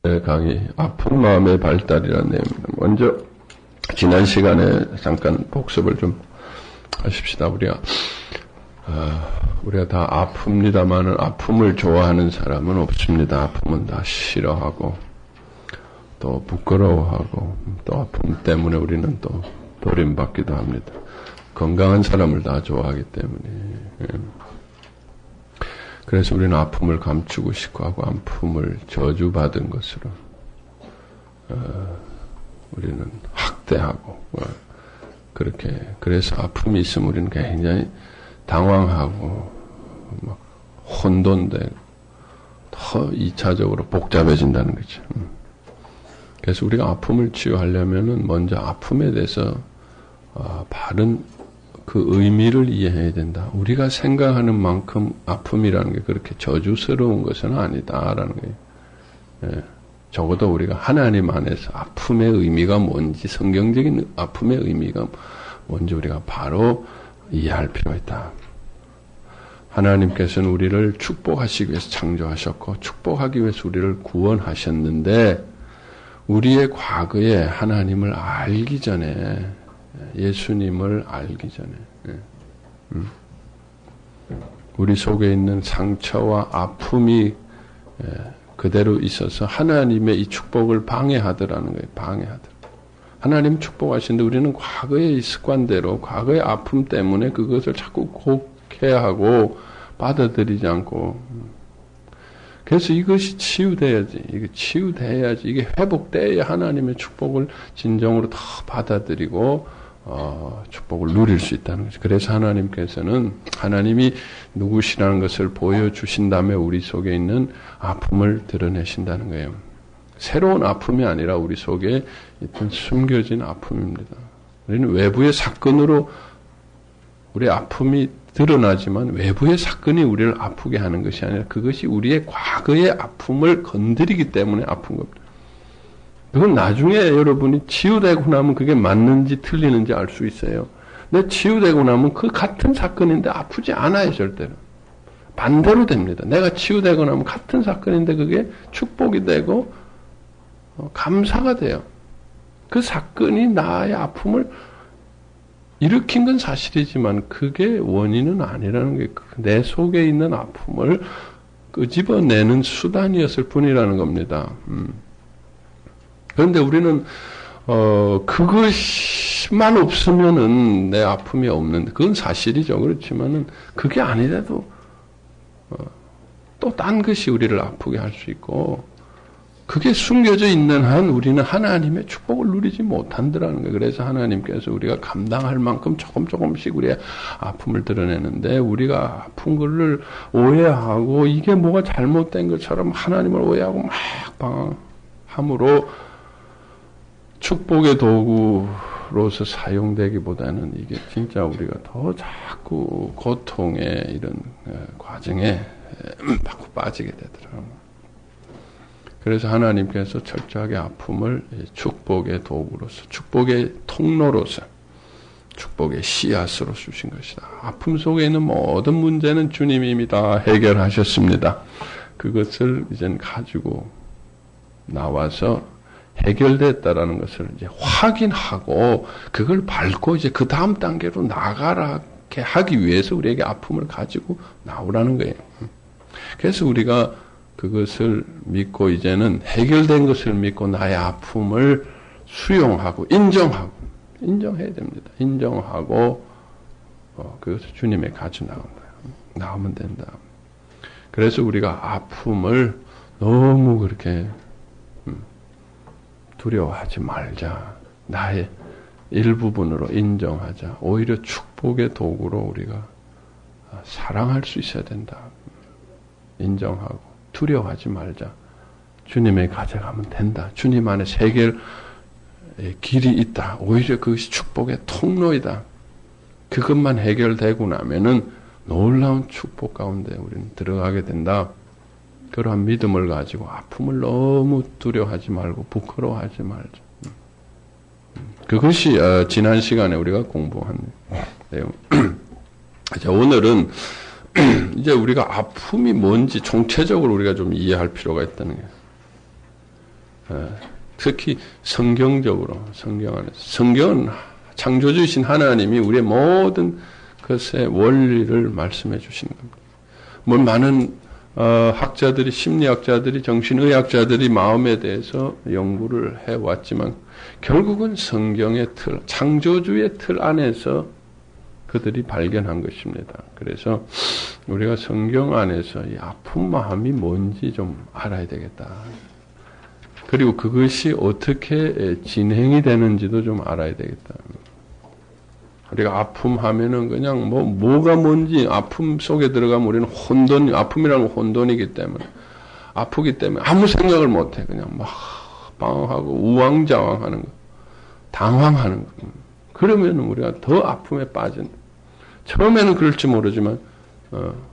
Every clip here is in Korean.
강의 아픈 마음의 발달이라는 내용입니다. 먼저 지난 시간에 잠깐 복습을 좀 하십시다. 우리가 다 아픕니다만은 아픔을 좋아하는 사람은 없습니다. 아픔은 다 싫어하고 또 부끄러워하고 또 아픔 때문에 우리는 또 버림받기도 합니다. 건강한 사람을 다 좋아하기 때문에. 그래서 우리는 아픔을 감추고 싶고 하고 아픔을 저주받은 것으로 우리는 학대하고 그렇게 그래서 아픔이 있으면 우리는 굉장히 당황하고 막 혼돈되고 더 2차적으로 복잡해진다는 거죠. 그래서 우리가 아픔을 치유하려면은 먼저 아픔에 대해서 바른 그 의미를 이해해야 된다. 우리가 생각하는 만큼 아픔이라는 게 그렇게 저주스러운 것은 아니다라는 거예요. 예. 적어도 우리가 하나님 안에서 아픔의 의미가 뭔지, 성경적인 아픔의 의미가 뭔지 우리가 바로 이해할 필요가 있다. 하나님께서는 우리를 축복하시기 위해서 창조하셨고 축복하기 위해서 우리를 구원하셨는데 우리의 과거에 하나님을 알기 전에 예수님을 알기 전에 우리 속에 있는 상처와 아픔이 그대로 있어서 하나님의 이 축복을 방해하더라는 거예요. 방해하더라. 하나님 축복하시는데 우리는 과거의 습관대로 과거의 아픔 때문에 그것을 자꾸 곡해하고 받아들이지 않고 그래서 이것이 치유돼야지. 이게 치유돼야지. 이게 회복돼야 하나님의 축복을 진정으로 더 받아들이고 축복을 누릴 수 있다는 거죠. 그래서 하나님께서는 하나님이 누구시라는 것을 보여주신 다음에 우리 속에 있는 아픔을 드러내신다는 거예요. 새로운 아픔이 아니라 우리 속에 있던 숨겨진 아픔입니다. 우리는 외부의 사건으로 우리의 아픔이 드러나지만 외부의 사건이 우리를 아프게 하는 것이 아니라 그것이 우리의 과거의 아픔을 건드리기 때문에 아픈 겁니다. 그건 나중에 여러분이 치유되고 나면 그게 맞는지 틀리는지 알 수 있어요. 근데 치유되고 나면 그 같은 사건인데 아프지 않아요, 절대로. 반대로 됩니다. 내가 치유되고 나면 같은 사건인데 그게 축복이 되고 감사가 돼요. 그 사건이 나의 아픔을 일으킨 건 사실이지만 그게 원인은 아니라는 게 내 속에 있는 아픔을 끄집어내는 수단이었을 뿐이라는 겁니다. 그런데 우리는 그것만 없으면은 내 아픔이 없는데 그건 사실이죠. 그렇지만은 그게 아니라도 또 딴 것이 우리를 아프게 할 수 있고 그게 숨겨져 있는 한 우리는 하나님의 축복을 누리지 못한다는 거예요. 그래서 하나님께서 우리가 감당할 만큼 조금씩 우리의 아픔을 드러내는데 우리가 아픈 것을 오해하고 이게 뭐가 잘못된 것처럼 하나님을 오해하고 막 방황함으로 축복의 도구로서 사용되기보다는 이게 진짜 우리가 더 자꾸 고통의 이런 과정에 자꾸 빠지게 되더라고요. 그래서 하나님께서 철저하게 아픔을 축복의 도구로서, 축복의 통로로서, 축복의 씨앗으로 주신 것이다. 아픔 속에 있는 모든 문제는 주님이 이미 다 해결하셨습니다. 그것을 이제 가지고 나와서 해결됐다라는 것을 이제 확인하고 그걸 밟고 이제 그 다음 단계로 나가게 하기 위해서 우리에게 아픔을 가지고 나오라는 거예요. 그래서 우리가 그것을 믿고 이제는 해결된 것을 믿고 나의 아픔을 수용하고 인정해야 됩니다. 인정하고 그것을 주님에 가져 나오면 된다. 그래서 우리가 아픔을 너무 그렇게 두려워하지 말자. 나의 일부분으로 인정하자. 오히려 축복의 도구로 우리가 사랑할 수 있어야 된다. 인정하고 두려워하지 말자. 주님에 가져가면 된다. 주님 안에 해결의 길이 있다. 오히려 그것이 축복의 통로이다. 그것만 해결되고 나면은 놀라운 축복 가운데 우리는 들어가게 된다. 그러한 믿음을 가지고 아픔을 너무 두려워하지 말고 부끄러워하지 말자. 그것이 지난 시간에 우리가 공부한 내용. 자, 오늘은 이제 우리가 아픔이 뭔지 총체적으로 우리가 좀 이해할 필요가 있다는 거예요. 특히 성경적으로, 성경 안에서. 성경은 창조주이신 하나님이 우리의 모든 것의 원리를 말씀해 주시는 겁니다. 뭐 많은 학자들이, 심리학자들이, 정신의학자들이 마음에 대해서 연구를 해왔지만 결국은 성경의 틀, 창조주의 틀 안에서 그들이 발견한 것입니다. 그래서 우리가 성경 안에서 이 아픈 마음이 뭔지 좀 알아야 되겠다. 그리고 그것이 어떻게 진행이 되는지도 좀 알아야 되겠다. 우리가 아픔 하면은 그냥 뭐가 뭔지 아픔 속에 들어가면 우리는 아픔이라는 건 혼돈이기 때문에, 아프기 때문에 아무 생각을 못 해. 그냥 막 방황하고 우왕좌왕 하는 거, 당황하는 거. 그러면 우리가 더 아픔에 빠진다. 처음에는 그럴지 모르지만,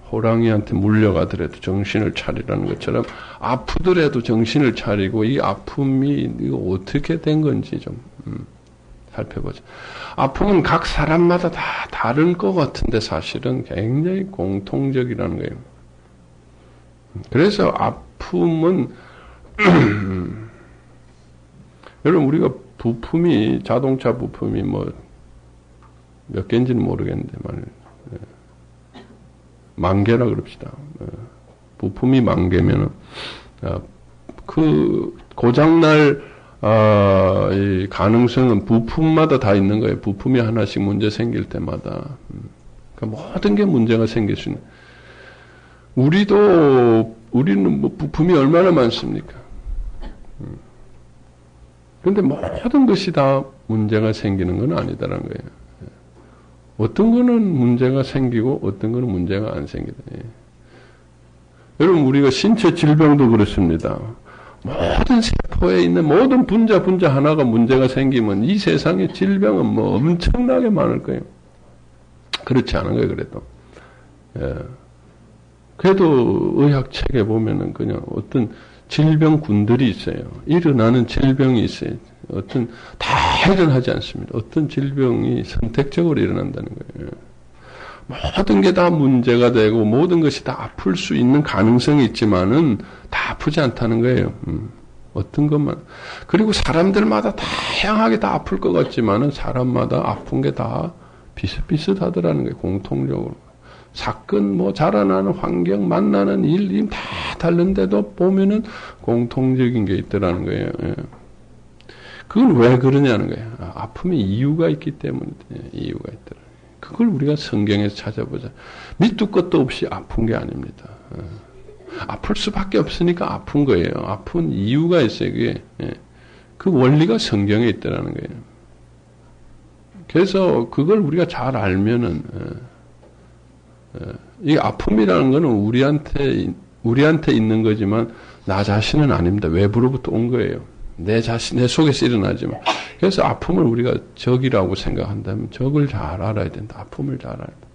호랑이한테 물려가더라도 정신을 차리라는 것처럼 아프더라도 정신을 차리고 이 아픔이 이거 어떻게 된 건지 좀 살펴보자. 아픔은 각 사람마다 다 다른 것 같은데 사실은 굉장히 공통적이라는 거예요. 그래서 아픔은 여러분 우리가 부품이 자동차 부품이 뭐 몇 개인지는 모르겠는데 만 개라 그럽시다. 부품이 만 개면은 그 고장날 이 가능성은 부품마다 다 있는 거예요. 부품이 하나씩 문제 생길 때마다 그러니까 모든 게 문제가 생길 수 있는. 우리는 뭐 부품이 얼마나 많습니까? 그런데 모든 것이 다 문제가 생기는 건 아니다라는 거예요. 어떤 거는 문제가 생기고 어떤 거는 문제가 안 생기다. 여러분 우리가 신체 질병도 그렇습니다. 모든 세포에 있는 모든 분자 하나가 문제가 생기면 이 세상의 질병은 뭐 엄청나게 많을 거예요. 그렇지 않은 거예요, 그래도. 그래도 의학책에 보면은 그냥 어떤 질병군들이 있어요. 일어나는 질병이 있어요. 다 일어나지 않습니다. 어떤 질병이 선택적으로 일어난다는 거예요. 모든 게 다 문제가 되고 모든 것이 다 아플 수 있는 가능성이 있지만은 다 아프지 않다는 거예요. 어떤 것만. 그리고 사람들마다 다양하게 다 아플 것 같지만은 사람마다 아픈 게 다 비슷비슷하더라는 거예요. 공통적으로. 사건, 자라나는 환경, 만나는 일, 다 다른데도 보면은 공통적인 게 있더라는 거예요. 그건 왜 그러냐는 거예요. 아픔에 이유가 있기 때문에 이유가 있더라. 그걸 우리가 성경에서 찾아보자. 밑도 끝도 없이 아픈 게 아닙니다. 아플 수밖에 없으니까 아픈 거예요. 아픈 이유가 있어요. 그게 그 원리가 성경에 있더라는 거예요. 그래서 그걸 우리가 잘 알면은 이 아픔이라는 거는 우리한테 있는 거지만 나 자신은 아닙니다. 외부로부터 온 거예요. 내 속에서 일어나지만. 그래서 아픔을 우리가 적이라고 생각한다면 적을 잘 알아야 된다. 아픔을 잘 알아야 된다.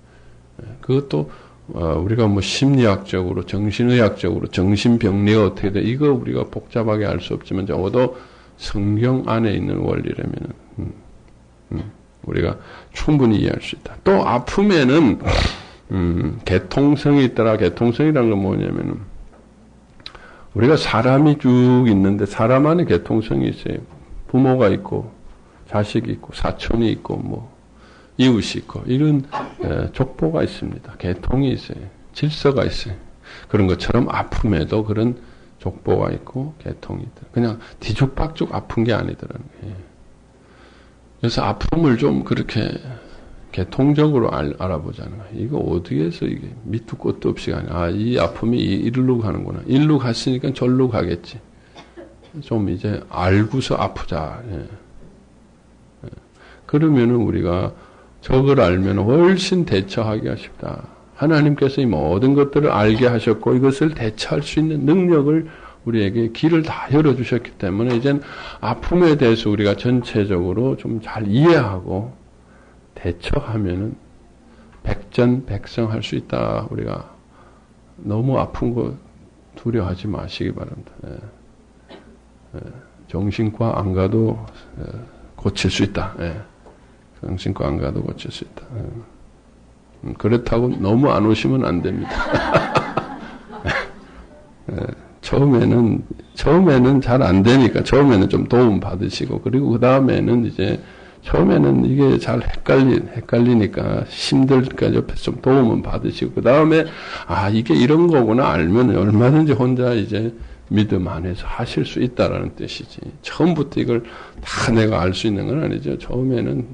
그것도 우리가 심리학적으로, 정신의학적으로, 정신병리가 어떻게 돼? 이거 우리가 복잡하게 알 수 없지만 적어도 성경 안에 있는 원리라면 우리가 충분히 이해할 수 있다. 또 아픔에는 개통성이 있더라. 개통성이라는 건 뭐냐면은 우리가 사람이 쭉 있는데 사람 안에 개통성이 있어요. 부모가 있고 자식이 있고 사촌이 있고 이웃이 있고 이런 족보가 있습니다. 개통이 있어요. 질서가 있어요. 그런 것처럼 아픔에도 그런 족보가 있고 개통이 있다. 그냥 뒤죽박죽 아픈 게 아니더라는 거예요. 그래서 아픔을 좀 그렇게 개통적으로 알아보자는 거예요. 이거 어떻게 해서 이게 밑도 끝도 없이 가냐. 이 아픔이 이리로 가는구나. 이리로 갔으니까 절로 가겠지. 좀 이제 알고서 아프자. 그러면은 우리가 저걸 알면 훨씬 대처하기가 쉽다. 하나님께서 이 모든 것들을 알게 하셨고 이것을 대처할 수 있는 능력을 우리에게 길을 다 열어주셨기 때문에 이젠 아픔에 대해서 우리가 전체적으로 좀 잘 이해하고 대처하면은 백전백승할 수 있다. 우리가 너무 아픈 거 두려워하지 마시기 바랍니다. 정신과 안 가도 고칠 수 있다. 정신과 안 가도 고칠 수 있다. 그렇다고 너무 안 오시면 안 됩니다. 처음에는 잘 안 되니까 처음에는 좀 도움 받으시고, 그리고 그 다음에는 이제 처음에는 이게 잘 헷갈리니까 힘들까 옆에서 좀 도움은 받으시고, 그 다음에 이게 이런 거구나 알면 얼마든지 혼자 이제 믿음 안에서 하실 수 있다라는 뜻이지. 처음부터 이걸 다 내가 알 수 있는 건 아니죠. 처음에는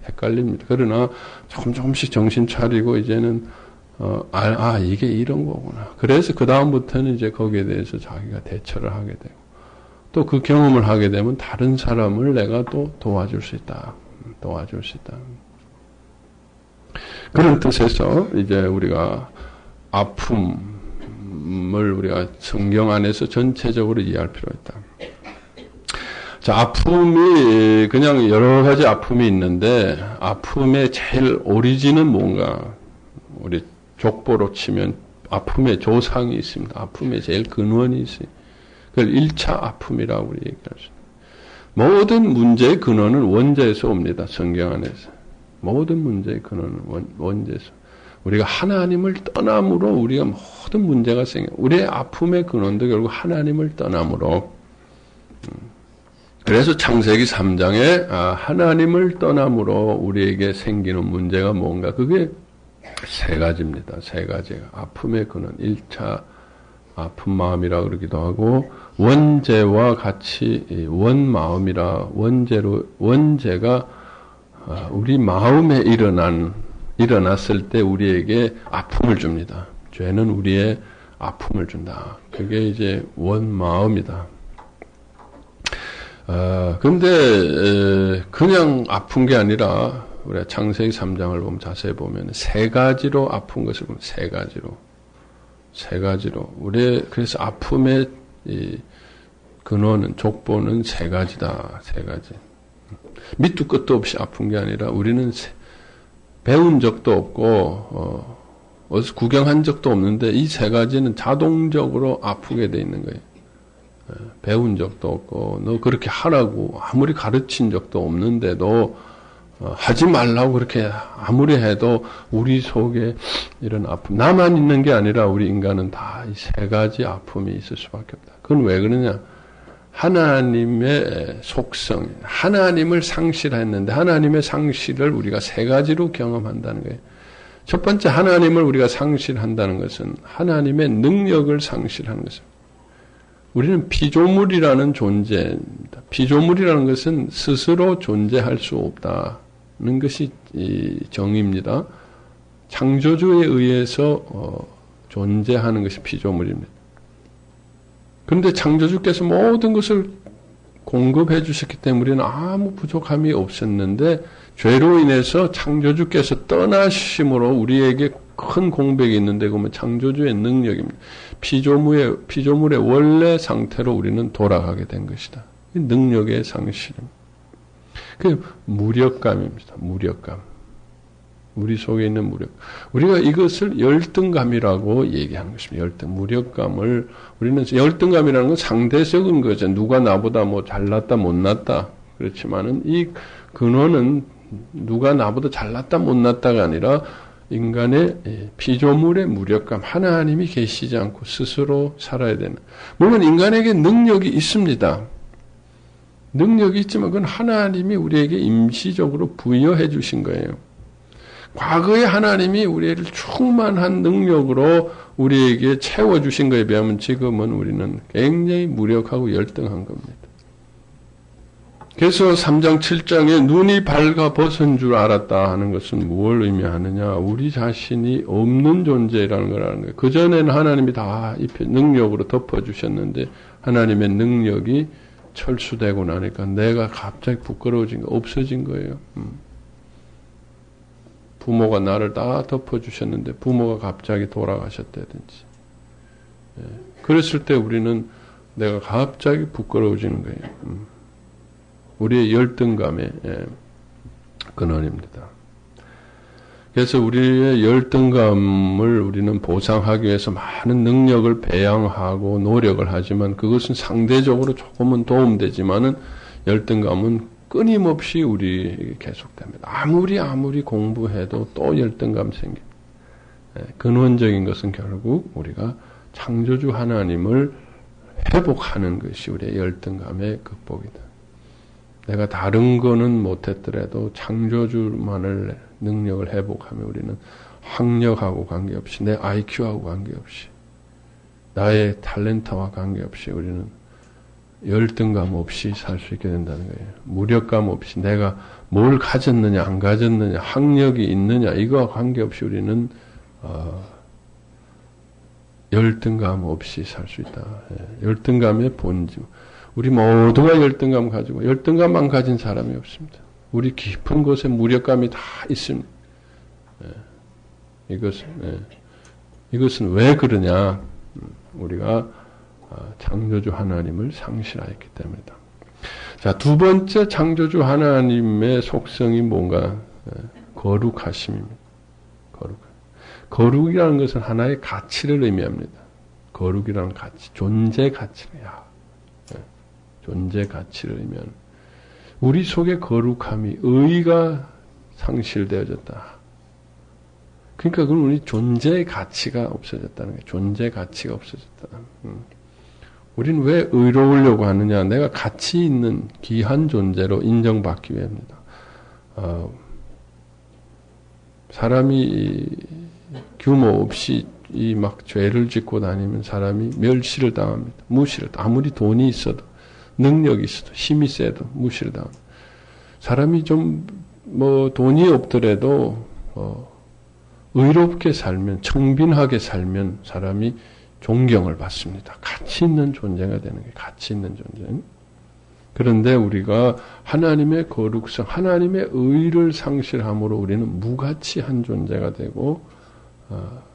헷갈립니다. 그러나 조금씩 정신 차리고 이제는 이게 이런 거구나. 그래서 그 다음부터는 이제 거기에 대해서 자기가 대처를 하게 되고, 또 그 경험을 하게 되면 다른 사람을 내가 또 도와줄 수 있다. 그런 뜻에서 이제 우리가 아픔을 우리가 성경 안에서 전체적으로 이해할 필요가 있다. 자, 아픔이 그냥 여러 가지 아픔이 있는데, 아픔의 제일 오리진은 뭔가? 우리 족보로 치면 아픔의 조상이 있습니다. 아픔의 제일 근원이 있어요. 그걸 1차 아픔이라고 우리 얘기할 수 있습니다. 모든 문제의 근원은 원죄에서 옵니다. 성경 안에서. 모든 문제의 근원은 원죄에서. 우리가 하나님을 떠남으로 우리가 모든 문제가 생겨요. 우리의 아픔의 근원도 결국 하나님을 떠남으로. 그래서 창세기 3장에 하나님을 떠남으로 우리에게 생기는 문제가 뭔가? 그게 세 가지입니다. 세 가지가. 아픔의 근원. 1차 아픈 마음이라 그러기도 하고, 원죄와 같이 원마음이라, 원죄가 우리 마음에 일어났을 때 우리에게 아픔을 줍니다. 죄는 우리의 아픔을 준다. 그게 이제 원마음이다. 근데 그냥 아픈 게 아니라 우리가 창세기 3장을 보면 자세히 보면 세 가지로 아픈 것을 보면 세 가지로 우리 그래서 아픔의 이 근원은 족보는 세 가지다. 세 가지. 밑도 끝도 없이 아픈 게 아니라 우리는 배운 적도 없고 어디서 구경한 적도 없는데 이 세 가지는 자동적으로 아프게 돼 있는 거예요. 배운 적도 없고 너 그렇게 하라고 아무리 가르친 적도 없는데도 하지 말라고 그렇게 아무리 해도 우리 속에 이런 아픔, 나만 있는 게 아니라 우리 인간은 다 이 세 가지 아픔이 있을 수밖에 없다. 그건 왜 그러냐? 하나님의 속성, 하나님을 상실했는데 하나님의 상실을 우리가 세 가지로 경험한다는 거예요. 첫 번째 하나님을 우리가 상실한다는 것은 하나님의 능력을 상실하는 것입니다. 우리는 피조물이라는 존재입니다. 피조물이라는 것은 스스로 존재할 수 없다는 것이 이 정의입니다. 창조주에 의해서 존재하는 것이 피조물입니다. 그런데 창조주께서 모든 것을 공급해 주셨기 때문에 우리는 아무 부족함이 없었는데 죄로 인해서 창조주께서 떠나심으로 우리에게 큰 공백이 있는데 그러면 창조주의 능력입니다. 피조물의 원래 상태로 우리는 돌아가게 된 것이다. 능력의 상실입니다. 그 무력감입니다. 무력감. 우리 속에 있는 무력. 우리가 이것을 열등감이라고 얘기하는 것입니다. 무력감을 우리는 열등감이라는 건 상대적인 거죠. 누가 나보다 뭐 잘났다 못났다. 그렇지만은 이 근원은 누가 나보다 잘났다 못났다가 아니라 인간의 피조물의 무력감, 하나님이 계시지 않고 스스로 살아야 되는. 물론 인간에게 능력이 있습니다. 능력이 있지만 그건 하나님이 우리에게 임시적으로 부여해 주신 거예요. 과거에 하나님이 우리를 충만한 능력으로 우리에게 채워주신 것에 비하면 지금은 우리는 굉장히 무력하고 열등한 겁니다. 그래서 3장 7장에 눈이 밝아 벗은 줄 알았다 하는 것은 무엇을 의미하느냐? 우리 자신이 없는 존재라는 걸 아는 거예요. 그전에는 하나님이 다 능력으로 덮어주셨는데 하나님의 능력이 철수되고 나니까 내가 갑자기 부끄러워진 거 없어진 거예요. 부모가 나를 다 덮어주셨는데 부모가 갑자기 돌아가셨다든지. 그랬을 때 우리는 내가 갑자기 부끄러워지는 거예요. 우리의 열등감의 근원입니다. 그래서 우리의 열등감을 우리는 보상하기 위해서 많은 능력을 배양하고 노력을 하지만 그것은 상대적으로 조금은 도움되지만은 열등감은 끊임없이 우리에게 계속됩니다. 아무리 공부해도 또 열등감 생깁니다. 근원적인 것은 결국 우리가 창조주 하나님을 회복하는 것이 우리의 열등감의 극복이다. 내가 다른 거는 못했더라도 창조주만을 능력을 회복하면 우리는 학력하고 관계없이 내 IQ하고 관계없이 나의 탤런트와 관계없이 우리는 열등감 없이 살 수 있게 된다는 거예요. 무력감 없이 내가 뭘 가졌느냐 안 가졌느냐 학력이 있느냐 이거와 관계없이 우리는 열등감 없이 살 수 있다. 열등감의 본질. 우리 모두가 열등감 가지고 열등감만 가진 사람이 없습니다. 우리 깊은 곳에 무력감이 다 있습니다. 이것은 왜 그러냐? 우리가 창조주 하나님을 상실하였기 때문이다. 자, 두 번째 창조주 하나님의 속성이 뭔가? 거룩하심입니다. 거룩이라는 것은 하나의 가치를 의미합니다. 거룩이라는 가치, 존재 가치야. 존재 가치를 의미하는. 우리 속에 거룩함이 의가 상실되어졌다. 그러니까 그건 우리 존재의 가치가 없어졌다는 거예요. 존재 가치가 없어졌다. 우리는 왜 의로우려고 하느냐? 내가 가치 있는 귀한 존재로 인정받기 위함입니다. 사람이 규모 없이 이 막 죄를 짓고 다니면 사람이 멸시를 당합니다. 무시를 아무리 돈이 있어도 능력이 있어도 힘이 세도 무시를 당합니다. 사람이 좀 뭐 돈이 없더라도 의롭게 살면 청빈하게 살면 사람이 존경을 받습니다. 가치 있는 존재가 되는 게 가치 있는 존재. 그런데 우리가 하나님의 거룩성, 하나님의 의를 상실함으로 우리는 무가치한 존재가 되고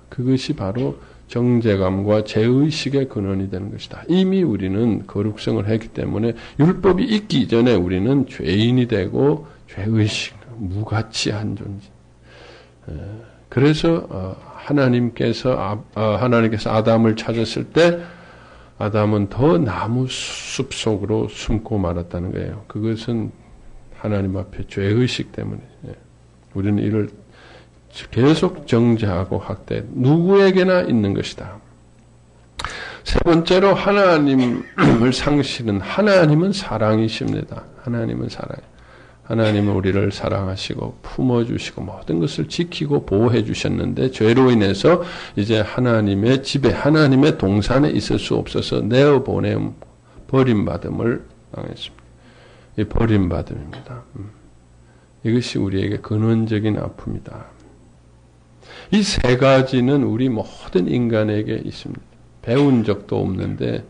그것이 바로 정죄감과 죄의식의 근원이 되는 것이다. 이미 우리는 거룩성을 했기 때문에 율법이 있기 전에 우리는 죄인이 되고 죄의식, 무가치한 존재. 그래서 하나님께서 아담을 찾았을 때 아담은 더 나무 숲 속으로 숨고 말았다는 거예요. 그것은 하나님 앞에 죄의식 때문에 우리는 이를 계속 정죄하고 학대 누구에게나 있는 것이다. 세 번째로 하나님을 상실은 하나님은 사랑이십니다. 하나님은 사랑. 하나님은 우리를 사랑하시고 품어주시고 모든 것을 지키고 보호해 주셨는데 죄로 인해서 이제 하나님의 집에 하나님의 동산에 있을 수 없어서 내어보냄 버림받음을 당했습니다. 이 버림받음입니다. 이것이 우리에게 근원적인 아픔이다. 이 세 가지는 우리 모든 인간에게 있습니다. 배운 적도 없는데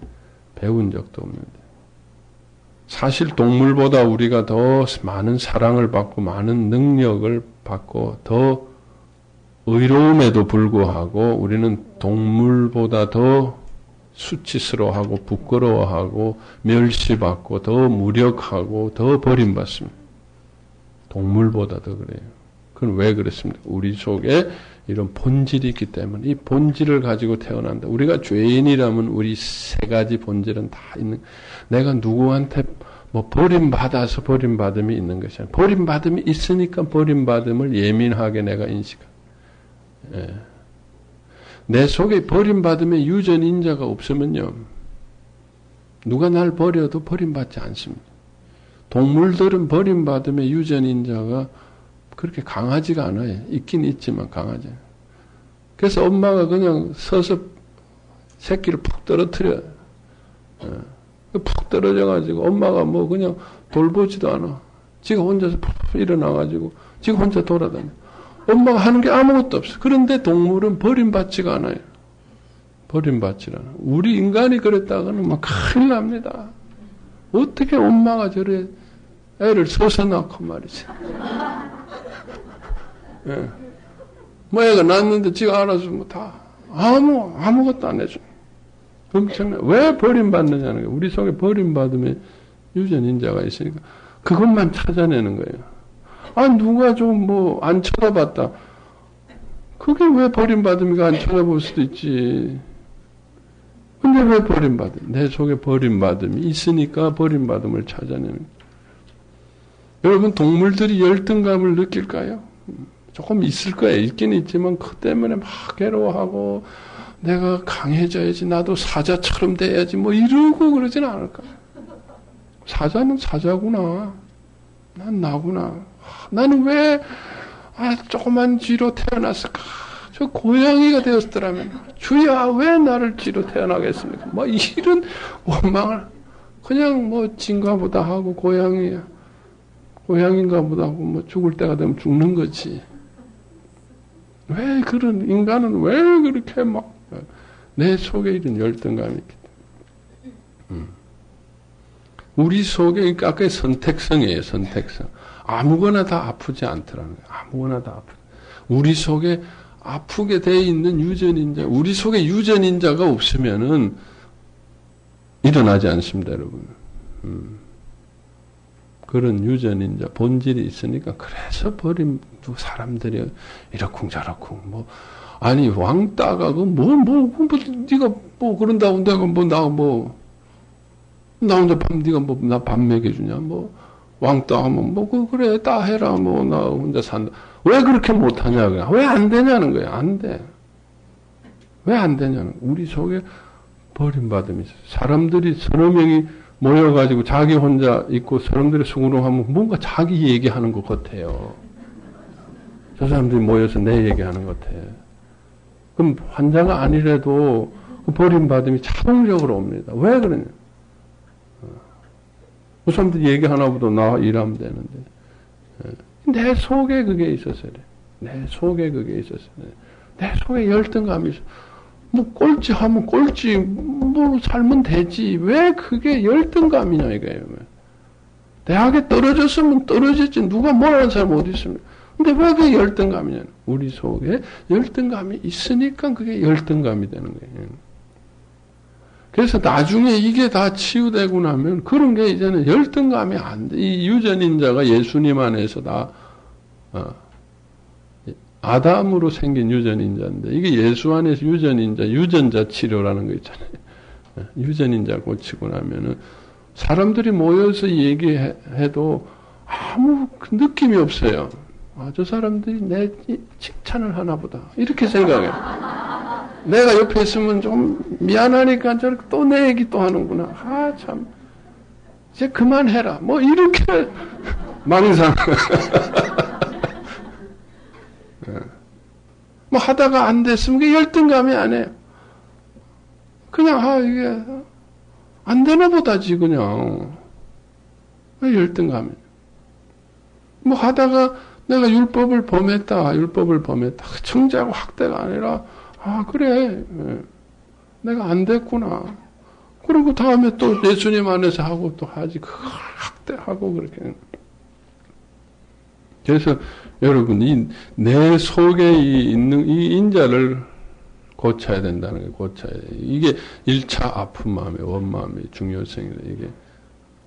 사실 동물보다 우리가 더 많은 사랑을 받고 많은 능력을 받고 더 의로움에도 불구하고 우리는 동물보다 더 수치스러워하고 부끄러워하고 멸시받고 더 무력하고 더 버림받습니다. 동물보다 더 그래요. 그건 왜 그렇습니까? 우리 속에 이런 본질이 있기 때문에 이 본질을 가지고 태어난다. 우리가 죄인이라면 우리 세 가지 본질은 다 있는. 내가 누구한테 뭐 버림받아서 버림받음이 있는 것이 아니라 버림받음이 있으니까 버림받음을 예민하게 내가 인식한다. 예. 내 속에 버림받음의 유전인자가 없으면요. 누가 날 버려도 버림받지 않습니다. 동물들은 버림받음의 유전인자가 그렇게 강하지가 않아요. 있긴 있지만 강하지. 그래서 엄마가 그냥 서서 새끼를 푹 떨어뜨려요. 푹 떨어져가지고 엄마가 뭐 그냥 돌보지도 않아. 지가 혼자서 푹 일어나가지고 지가 혼자 돌아다녀. 엄마가 하는 게 아무것도 없어. 그런데 동물은 버림받지가 않아요. 버림받지 않아. 우리 인간이 그랬다가는 막 큰일 납니다. 어떻게 엄마가 저래 애를 서서 낳고 말이지. 예. 뭐 애가 낳는데 지가 알아서 뭐 다 아무것도 안 해줘. 엄청나. 왜 버림받느냐는 거예요. 우리 속에 버림받음의 유전인자가 있으니까 그것만 찾아내는 거예요. 아 누가 좀 뭐 안 쳐다봤다. 그게 왜 버림받음이가 안 쳐다볼 수도 있지. 근데 왜 버림받음? 내 속에 버림받음이 있으니까 버림받음을 찾아내는 거예요. 여러분 동물들이 열등감을 느낄까요? 조금 있을 거예요. 있긴 있지만 그 때문에 막 괴로워하고 내가 강해져야지, 나도 사자처럼 돼야지, 뭐 이러고 그러진 않을까. 사자는 사자구나. 난 나구나. 나는 왜, 조그만 쥐로 태어났을까. 저 고양이가 되었더라면, 주야, 왜 나를 쥐로 태어나겠습니까? 뭐 이런 원망을, 그냥 뭐 진가 보다 하고, 고양인가 보다 하고, 뭐 죽을 때가 되면 죽는 거지. 왜 그런, 인간은 왜 그렇게 막, 내 속에 이런 열등감이 있기 때문에. 우리 속에, 아까 선택성이에요, 선택성. 아무거나 다 아프지 않더라는 거예요. 아무거나 다 아프지. 우리 속에 아프게 돼 있는 유전인자, 우리 속에 유전인자가 없으면은 일어나지 않습니다, 여러분. 그런 유전인자, 본질이 있으니까, 그래서 버린 사람들이 이러쿵저러쿵, 뭐, 아니, 왕따가, 네가 뭐, 그런다고 내가 나 혼자 나 밥 먹여주냐, 왕따 하면, 그래, 따 해라, 나 혼자 산다. 왜 그렇게 못하냐, 그냥. 왜 안 되냐는 거야, 안 돼. 왜 안 되냐는 거야. 우리 속에 버림받음이 있어요. 사람들이 서너 명이 모여가지고 자기 혼자 있고 사람들이 수구름하면 뭔가 자기 얘기하는 것 같아요. 저 사람들이 모여서 내 얘기하는 것 같아. 그럼 환자가 아니래도 그 버림받음이 자동적으로 옵니다. 왜 그러냐? 그 사람들이 얘기하나 보다 나 일하면 되는데. 내 속에 그게 있었어요. 내 속에 그게 있었어요. 내 속에 열등감이 있어. 뭐 꼴찌 하면 꼴찌, 뭐 살면 되지. 왜 그게 열등감이냐 이거예요. 대학에 떨어졌으면 떨어졌지. 누가 뭐라는 사람 어디 있습니까? 근데 왜 그게 열등감이냐? 우리 속에 열등감이 있으니까 그게 열등감이 되는 거예요. 그래서 나중에 이게 다 치유되고 나면 그런 게 이제는 열등감이 안 돼. 이 유전인자가 예수님 안에서 다 아담으로 생긴 유전인자인데 이게 예수 안에서 유전자 치료라는 거 있잖아요. 유전인자 고치고 나면은 사람들이 모여서 얘기해도 아무 느낌이 없어요. 저 사람들이 내 칭찬을 하나 보다. 이렇게 생각해요. 내가 옆에 있으면 좀 미안하니까 저렇게 또 내 얘기 또 하는구나. 참. 이제 그만해라. 뭐 이렇게 망상. 뭐 하다가 안 됐으면 그게 열등감이 안 해요. 그냥 이게 안 되나 보다지 그냥. 왜 열등감이? 뭐 하다가 내가 율법을 범했다. 청자하고 학대가 아니라 그래. 내가 안 됐구나. 그리고 다음에 또 예수님 안에서 하고 또 하지. 그걸 학대하고 그렇게. 그래서 여러분, 내 속에 있는 이 인자를 고쳐야 된다는 거예요. 고쳐야 돼. 이게 1차 아픈 마음의 원마음의 중요성이다. 이게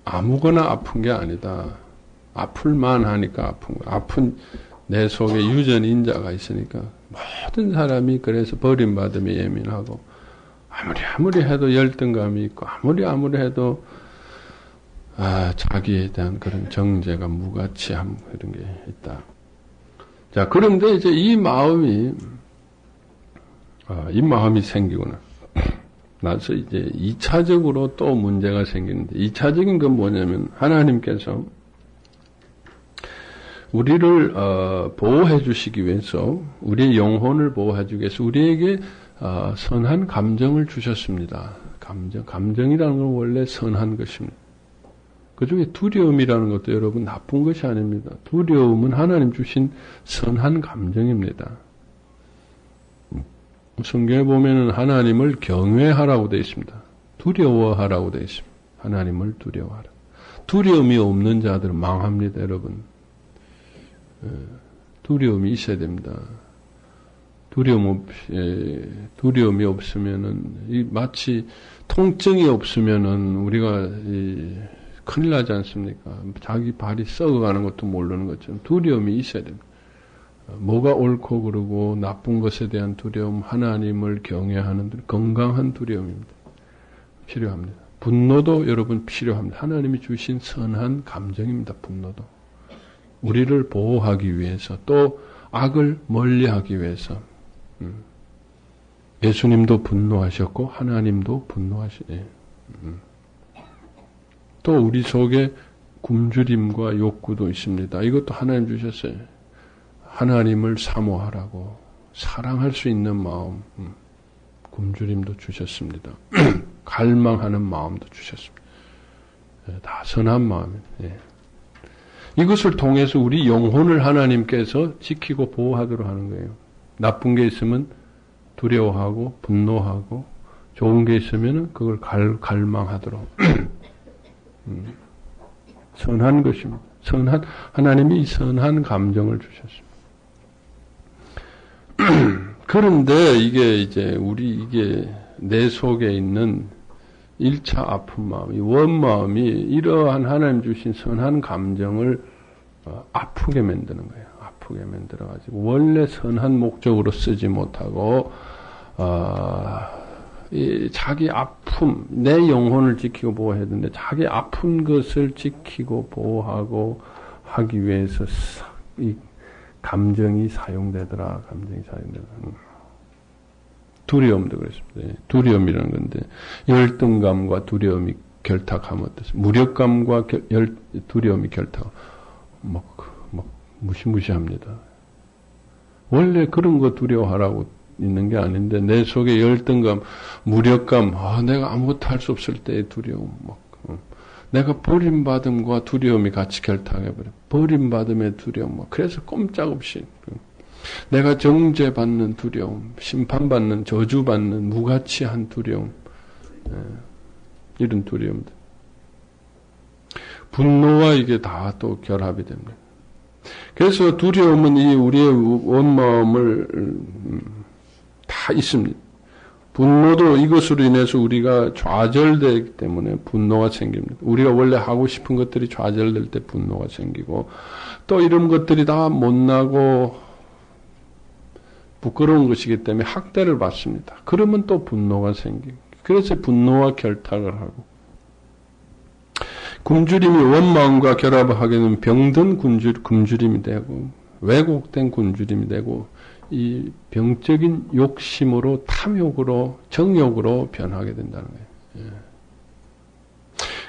아무거나 아픈 게 아니다. 아플만 하니까 아픈 거야. 아픈 내 속에 유전 인자가 있으니까 모든 사람이 그래서 버림받음에 예민하고 아무리 해도 열등감이 있고 아무리 해도 자기에 대한 그런 정죄가 무가치함 그런 게 있다. 자, 그런데 이제 이 마음이 생기고 나서 이제 2차적으로 또 문제가 생기는데 2차적인 건 뭐냐면 하나님께서 우리를 보호해 주시기 위해서 우리의 영혼을 보호해 주기 위해서 우리에게 선한 감정을 주셨습니다. 감정이라는 건 원래 선한 것입니다. 그 중에 두려움이라는 것도 여러분 나쁜 것이 아닙니다. 두려움은 하나님 주신 선한 감정입니다. 성경에 보면은 하나님을 경외하라고 되어 있습니다. 두려워하라고 되어 있습니다. 하나님을 두려워하라. 두려움이 없는 자들은 망합니다, 여러분. 두려움이 있어야 됩니다. 두려움이 없으면은, 마치 통증이 없으면은 우리가 큰일 나지 않습니까? 자기 발이 썩어가는 것도 모르는 것처럼 두려움이 있어야 됩니다. 뭐가 옳고 그르고 나쁜 것에 대한 두려움, 하나님을 경외하는 건강한 두려움입니다. 필요합니다. 분노도 여러분 필요합니다. 하나님이 주신 선한 감정입니다. 분노도. 우리를 보호하기 위해서 또 악을 멀리하기 위해서 예수님도 분노하셨고 하나님도 분노하시네. 또 우리 속에 굶주림과 욕구도 있습니다. 이것도 하나님 주셨어요. 하나님을 사모하라고 사랑할 수 있는 마음, 굶주림도 주셨습니다. 갈망하는 마음도 주셨습니다. 다 선한 마음이에요. 이것을 통해서 우리 영혼을 하나님께서 지키고 보호하도록 하는 거예요. 나쁜 게 있으면 두려워하고 분노하고 좋은 게 있으면 그걸 갈망하도록 선한 것입니다. 하나님이 선한 감정을 주셨습니다. 그런데 이게 내 속에 있는 1차 아픈 마음, 이 원마음이 이러한 하나님 주신 선한 감정을 아프게 만드는 거예요. 아프게 만들어가지고 원래 선한 목적으로 쓰지 못하고 자기 아픔, 내 영혼을 지키고 보호해야 되는데 자기 아픈 것을 지키고 보호하고 하기 위해서 이 감정이 사용되더라. 두려움도 그렇습니다. 두려움이라는 건데 열등감과 두려움이 결탁하면 어떠세요? 무력감과 두려움이 결탁, 무시무시합니다. 원래 그런 거 두려워하라고 있는 게 아닌데 내 속에 열등감, 무력감, 내가 아무것도 할 수 없을 때의 두려움, 내가 버림받음과 두려움이 같이 결탁해버려. 버림받음의 두려움, 그래서 꼼짝없이 내가 정죄받는 두려움, 심판받는, 저주받는 무가치한 두려움, 이런 두려움들. 분노와 이게 다 또 결합이 됩니다. 그래서 두려움은 이 우리의 원마음을 다 있습니다. 분노도 이것으로 인해서 우리가 좌절되기 때문에 분노가 생깁니다. 우리가 원래 하고 싶은 것들이 좌절될 때 분노가 생기고 또 이런 것들이 다 못나고 부끄러운 것이기 때문에 학대를 받습니다. 그러면 또 분노가 생기고 그래서 분노와 결탁을 하고 굶주림이 원마음과 결합을 하게 되면 병든 굶주림이 되고 왜곡된 굶주림이 되고 이 병적인 욕심으로 탐욕으로 정욕으로 변하게 된다는 거예요.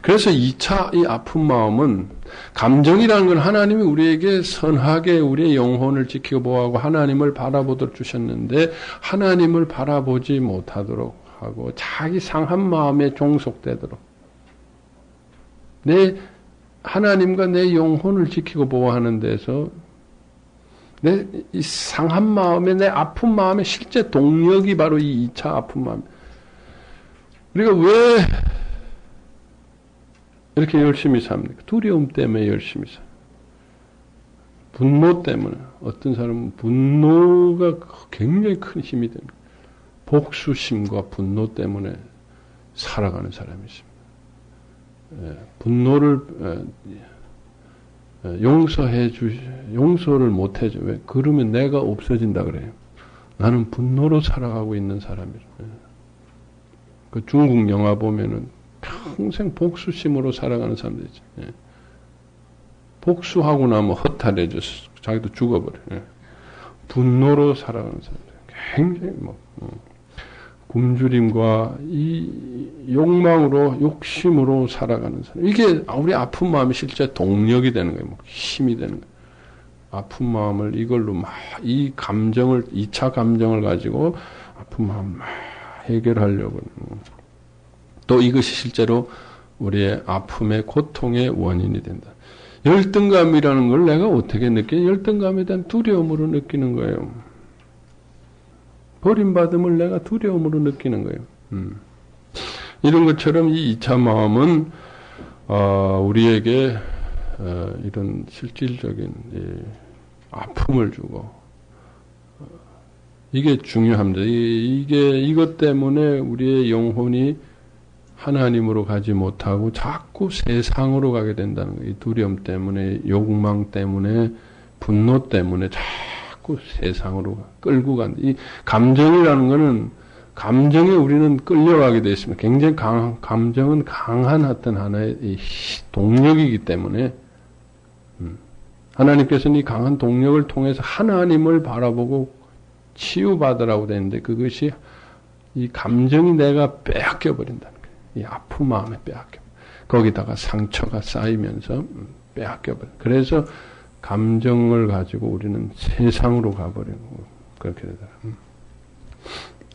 그래서 2차 이 아픈 마음은 감정이라는 건 하나님이 우리에게 선하게 우리의 영혼을 지키고 보호하고 하나님을 바라보도록 주셨는데 하나님을 바라보지 못하도록 하고 자기 상한 마음에 종속되도록 내 하나님과 내 영혼을 지키고 보호하는 데서 내 이 상한 마음에 내 아픈 마음의 실제 동력이 바로 이 2차 아픈 마음. 우리가 왜 이렇게 열심히 삽니까? 두려움 때문에 열심히 삽니다. 분노 때문에. 어떤 사람은 분노가 굉장히 큰 힘이 됩니다. 복수심과 분노 때문에 살아가는 사람이 있습니다. 분노를 용서를 못 해줘. 왜? 그러면 내가 없어진다 그래요. 나는 분노로 살아가고 있는 사람이라. 그 중국 영화 보면은 평생 복수심으로 살아가는 사람들 있죠. 복수하고 나면 허탈해져서 자기도 죽어버려요. 분노로 살아가는 사람들. 굉장히 굶주림과 이 욕망으로 욕심으로 살아가는 사람. 이게 우리 아픈 마음이 실제 동력이 되는 거예요. 힘이 되는 거예요. 아픈 마음을 이걸로 이 감정을 2차 감정을 가지고 아픈 마음 해결하려고. 또 이것이 실제로 우리의 아픔의 고통의 원인이 된다. 열등감이라는 걸 내가 어떻게 느끼냐? 열등감에 대한 두려움으로 느끼는 거예요. 버림받음을 내가 두려움으로 느끼는 거예요. 이런 것처럼 이 2차 마음은 우리에게 이런 실질적인 아픔을 주고 이게 중요합니다. 이것 때문에 우리의 영혼이 하나님으로 가지 못하고 자꾸 세상으로 가게 된다는 거예요. 이 두려움 때문에, 욕망 때문에, 분노 때문에 자꾸 세상으로 끌고 간다. 이 감정이라는 거는 감정에 우리는 끌려가게 되어 있습니다. 굉장히 감정은 강한 어떤 하나의 이 동력이기 때문에 하나님께서는 이 강한 동력을 통해서 하나님을 바라보고 치유받으라고 되는데 그것이 이 감정이 내가 빼앗겨 버린다는 거예요. 이 아픈 마음에 빼앗겨. 거기다가 상처가 쌓이면서 빼앗겨 버려. 그래서 감정을 가지고 우리는 세상으로 가버리고 그렇게 되더라.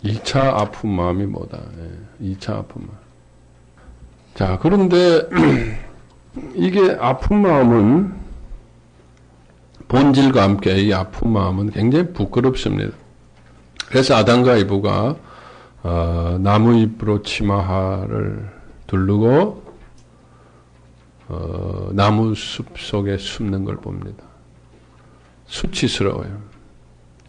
2차 아픈 마음이 뭐다? 2차 아픈 마음. 자, 그런데 이게 아픈 마음은 본질과 함께 이 아픈 마음은 굉장히 부끄럽습니다. 그래서 아담과 이브가 나무 잎으로 치마를 두르고 나무 숲 속에 숨는 걸 봅니다. 수치스러워요.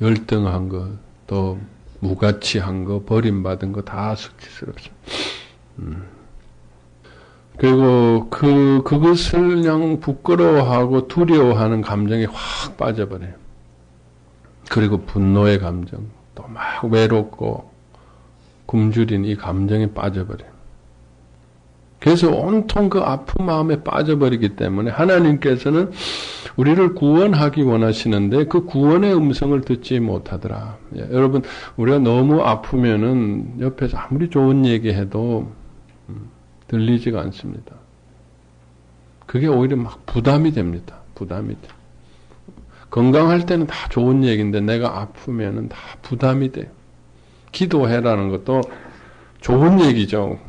열등한 것, 또 무가치한 거, 버림받은 거 다 수치스럽죠. 그리고 그것을 그냥 부끄러워하고 두려워하는 감정이 확 빠져버려요. 그리고 분노의 감정, 또 막 외롭고 굶주린 이 감정에 빠져버려요. 그래서 온통 그 아픈 마음에 빠져버리기 때문에 하나님께서는 우리를 구원하기 원하시는데 그 구원의 음성을 듣지 못하더라. 여러분, 우리가 너무 아프면은 옆에서 아무리 좋은 얘기해도 들리지가 않습니다. 그게 오히려 막 부담이 됩니다. 부담이 돼. 건강할 때는 다 좋은 얘기인데 내가 아프면은 다 부담이 돼요. 기도해라는 것도 좋은 얘기죠.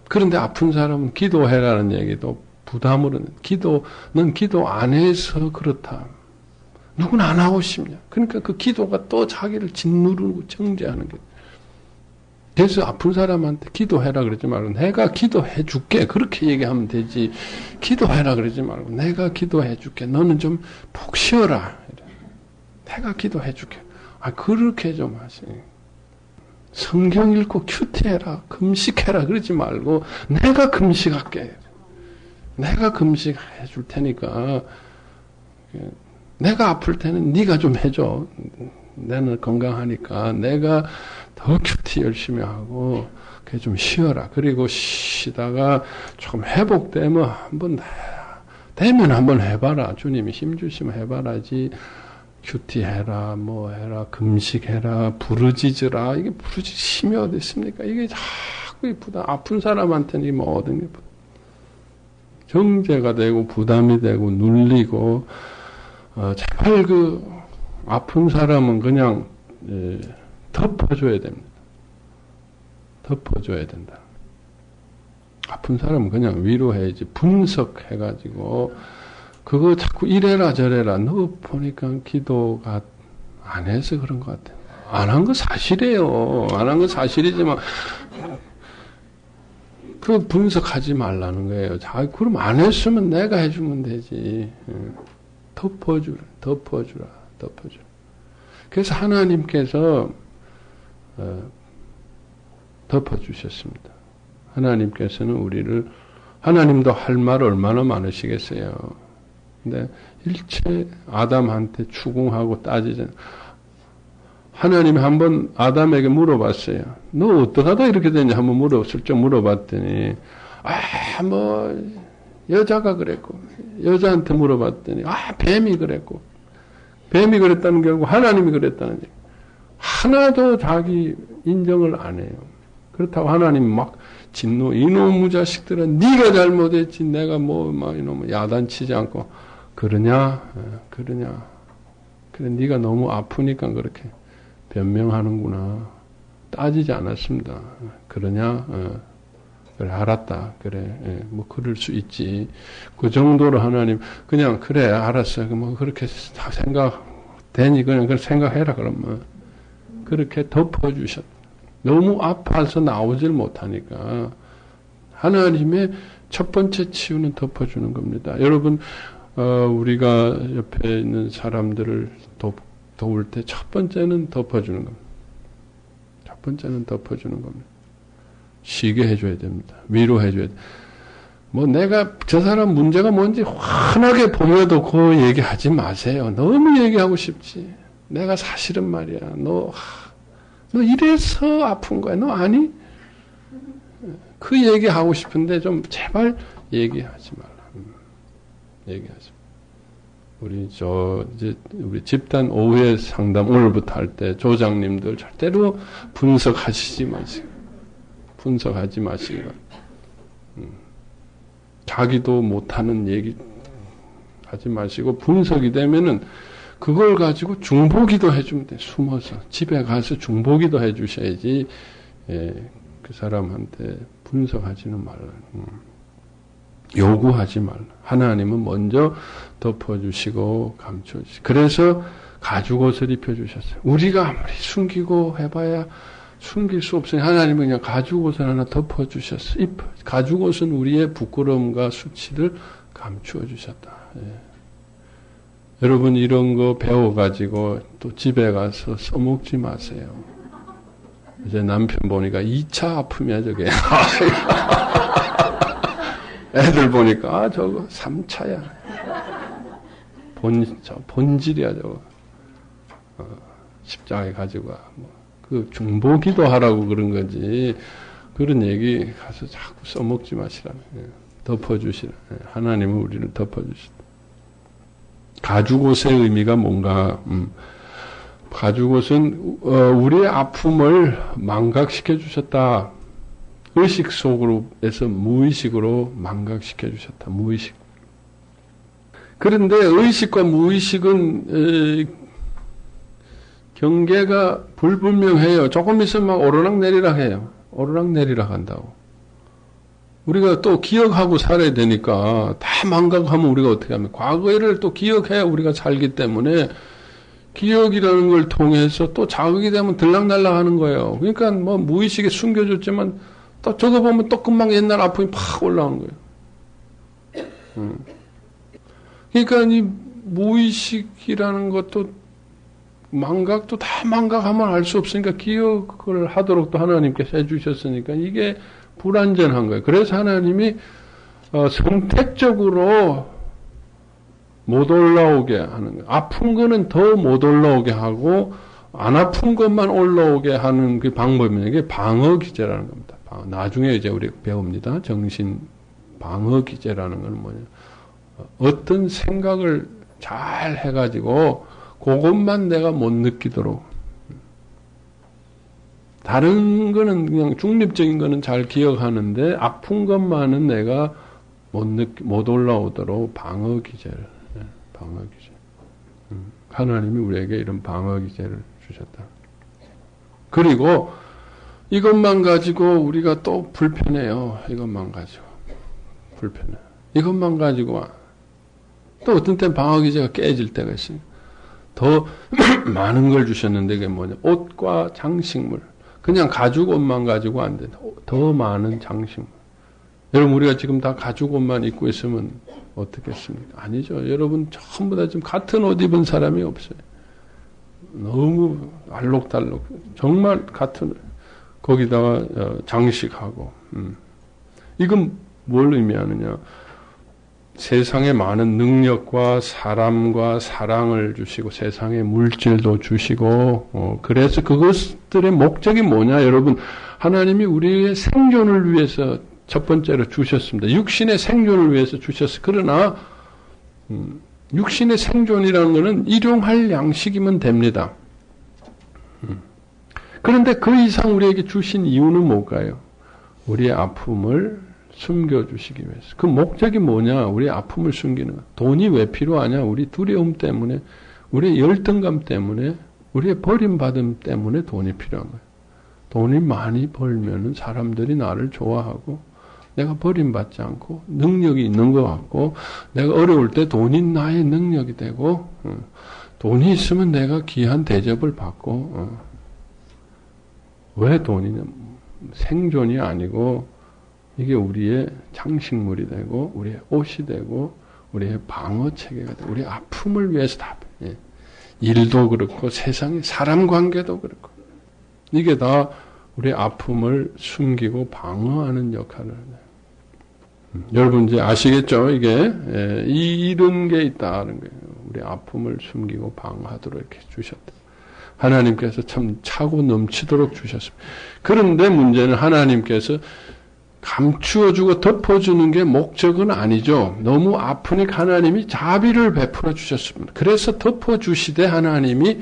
그런데 아픈 사람은 기도해라는 얘기도 부담으로, 기도는 기도 안 해서 그렇다. 누구는 안 하고 싶냐. 그러니까 그 기도가 또 자기를 짓누르고 정죄하는 게. 그래서 아픈 사람한테 기도해라 그러지 말고 내가 기도해 줄게. 그렇게 얘기하면 되지. 기도해라 그러지 말고 내가 기도해 줄게. 너는 좀 푹 쉬어라. 내가 기도해 줄게. 그렇게 좀 하시. 성경 읽고 큐티해라, 금식해라 그러지 말고 내가 금식할게. 내가 금식해 줄 테니까 내가 아플 때는 네가 좀 해줘. 나는 건강하니까 내가 더 큐티 열심히 하고 그게 좀 쉬어라. 그리고 쉬다가 조금 회복되면 한번 해봐라. 주님이 힘 주시면 해봐라지. 큐티해라, 뭐 해라, 금식해라, 부르짖으라. 이게 부르짖음이 어디 있습니까? 이게 자꾸 아픈 사람한테는 뭐 얻은 게 정죄가 되고 부담이 되고 눌리고 제발 그 아픈 사람은 그냥 덮어줘야 됩니다. 덮어줘야 된다. 아픈 사람은 그냥 위로해야지. 분석해가지고 그거 자꾸 이래라 저래라. 너 보니까 기도가 안 해서 그런 것 같아. 안 한 거 사실이에요. 안 한 건 사실이지만 그 분석하지 말라는 거예요. 자, 그럼 안 했으면 내가 해주면 되지. 덮어주라. 그래서 하나님께서 덮어주셨습니다. 하나님께서는 우리를, 하나님도 할 말 얼마나 많으시겠어요. 근데 일체 아담한테 추궁하고 따지잖아요. 하나님이 한번 아담에게 물어봤어요. 너 어떡하다 이렇게 되냐 한번 슬쩍 물어봤더니 여자가 그랬고, 여자한테 물어봤더니 뱀이 그랬고, 뱀이 그랬다는 게 아니고 하나님이 그랬다는 얘기. 하나도 자기 인정을 안 해요. 그렇다고 하나님 막 진노, 이놈의 자식들은 네가 잘못했지, 내가 이놈 야단치지 않고 그러냐. 그래, 네가 너무 아프니까 그렇게 변명하는구나. 따지지 않았습니다. 그러냐? 그래, 알았다. 그래, 그럴 수 있지. 그 정도로 하나님, 그냥, 그래, 알았어. 그렇게 생각되니, 그냥 생각해라, 그러면. 그렇게 덮어주셨다. 너무 아파서 나오질 못하니까, 하나님의 첫 번째 치유는 덮어주는 겁니다. 여러분, 우리가 옆에 있는 사람들을 도울 때 첫 번째는 덮어주는 겁니다. 첫 번째는 덮어주는 겁니다. 쉬게 해줘야 됩니다. 위로해줘야 됩니다. 내가 저 사람 문제가 뭔지 환하게 보여도 그 얘기하지 마세요. 너무 얘기하고 싶지. 내가 사실은 말이야. 너 이래서 아픈 거야. 너 아니? 그 얘기하고 싶은데 좀 제발 얘기하지 말라. 얘기하지. 우리 집단 오후에 상담 오늘부터 할 때 조장님들 절대로 분석하시지 마시고. 분석하지 마시고. 자기도 못하는 얘기 하지 마시고 분석이 되면은 그걸 가지고 중보기도 해주면 돼. 숨어서 집에 가서 중보기도 해주셔야지. 그 사람한테 분석하지는 말라. 요구하지 말라. 하나님은 먼저 덮어주시고 감춰주시고. 그래서 가죽옷을 입혀주셨어요. 우리가 아무리 숨기고 해봐야 숨길 수 없으니 하나님은 그냥 가죽옷을 하나 덮어주셨어요. 가죽옷은 우리의 부끄러움과 수치를 감추어 주셨다. 여러분 이런 거 배워가지고 또 집에 가서 써먹지 마세요. 이제 남편 보니까 2차 아픔이야 저게. 애들 보니까 저거 3차야. 본질이야 저거. 십자가에 가지고 와. 그 중보기도 하라고 그런 거지. 그런 얘기 가서 자꾸 써먹지 마시라며. 덮어주시라. 하나님은 우리를 덮어주시다. 가죽옷의 의미가 뭔가? 가죽옷은 우리의 아픔을 망각시켜 주셨다. 의식 속으로에서 무의식으로 망각시켜 주셨다. 무의식. 그런데 의식과 무의식은 경계가 불분명해요. 조금 있으면 막 오르락내리락 해요. 오르락내리락 한다고. 우리가 또 기억하고 살아야 되니까 다 망각하면 우리가 어떻게 하면 과거를 또 기억해야 우리가 살기 때문에 기억이라는 걸 통해서 또 자극이 되면 들락날락 하는 거예요. 그러니까 뭐 무의식에 숨겨졌지만 또 저거 보면 또 금방 옛날 아픔이 팍 올라오는 거예요. 그러니까 이 무의식이라는 것도 망각도 다 망각하면 알 수 없으니까 기억을 하도록 또 하나님께서 해주셨으니까 이게 불완전한 거예요. 그래서 하나님이 선택적으로 못 올라오게 하는 거예요. 아픈 거는 더 못 올라오게 하고 안 아픈 것만 올라오게 하는 그 방법입니다. 이게 방어 기제라는 겁니다. 나중에 이제 우리 배웁니다. 정신 방어 기제라는 건 뭐냐? 어떤 생각을 잘 해가지고 그것만 내가 못 느끼도록. 다른 거는 그냥 중립적인 거는 잘 기억하는데 아픈 것만은 내가 못 올라오도록 방어 기제를. 방어 기제. 하나님이 우리에게 이런 방어 기제를 주셨다. 그리고 이것만 가지고 우리가 또 불편해요. 이것만 가지고. 불편해. 이것만 가지고 또 어떤 때는 방어 기제가 깨질 때가 있어요. 더 많은 걸 주셨는데 그게 뭐냐? 옷과 장식물. 그냥 가죽 옷만 가지고 안 된다. 더 많은 장식물. 여러분 우리가 지금 다 가죽 옷만 입고 있으면 어떻겠습니까? 아니죠. 여러분 전부 다 지금 같은 옷 입은 사람이 없어요. 너무 알록달록. 정말 같은 거기다가 장식하고. 이건 뭘 의미하느냐? 세상에 많은 능력과 사람과 사랑을 주시고 세상에 물질도 주시고 그래서 그것들의 목적이 뭐냐? 여러분 하나님이 우리의 생존을 위해서 첫 번째로 주셨습니다. 육신의 생존을 위해서 주셨어요. 그러나 육신의 생존이라는 것은 일용할 양식이면 됩니다. 그런데 그 이상 우리에게 주신 이유는 뭘까요? 우리의 아픔을 숨겨주시기 위해서. 그 목적이 뭐냐? 우리의 아픔을 숨기는 것. 돈이 왜 필요하냐? 우리 두려움 때문에, 우리의 열등감 때문에, 우리의 버림받음 때문에 돈이 필요한 거예요. 돈이 많이 벌면은 사람들이 나를 좋아하고 내가 버림받지 않고 능력이 있는 것 같고 내가 어려울 때 돈이 나의 능력이 되고 돈이 있으면 내가 귀한 대접을 받고 왜 돈이냐? 생존이 아니고 이게 우리의 장식물이 되고 우리의 옷이 되고 우리의 방어 체계가 되고 우리의 아픔을 위해서 다 일도 그렇고 세상의 사람 관계도 그렇고 이게 다 우리의 아픔을 숨기고 방어하는 역할을 해요. 여러분 이제 아시겠죠? 이게 이런 게 있다는 거예요. 우리 아픔을 숨기고 방어하도록 이렇게 주셨다. 하나님께서 참 차고 넘치도록 주셨습니다. 그런데 문제는 하나님께서 감추어주고 덮어주는 게 목적은 아니죠. 너무 아프니까 하나님이 자비를 베풀어 주셨습니다. 그래서 덮어주시되 하나님이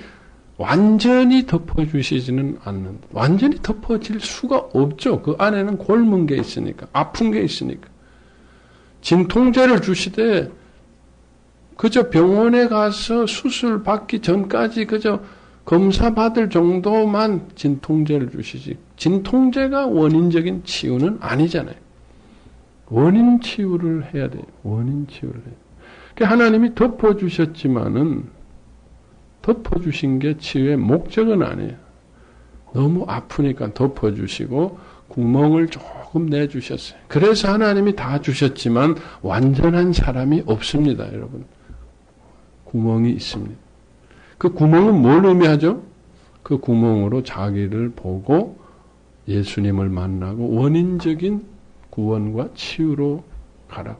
완전히 덮어주시지는 않는다. 완전히 덮어질 수가 없죠. 그 안에는 곪은 게 있으니까, 아픈 게 있으니까. 진통제를 주시되 그저 병원에 가서 수술 받기 전까지 그저 검사 받을 정도만 진통제를 주시지. 진통제가 원인적인 치유는 아니잖아요. 원인 치유를 해야 돼요. 원인 치유를 해요. 그러니까 하나님이 덮어주셨지만은 덮어주신 게 치유의 목적은 아니에요. 너무 아프니까 덮어주시고 구멍을 조금 내주셨어요. 그래서 하나님이 다 주셨지만 완전한 사람이 없습니다, 여러분. 구멍이 있습니다. 그 구멍은 뭘 의미하죠? 그 구멍으로 자기를 보고 예수님을 만나고 원인적인 구원과 치유로 가라.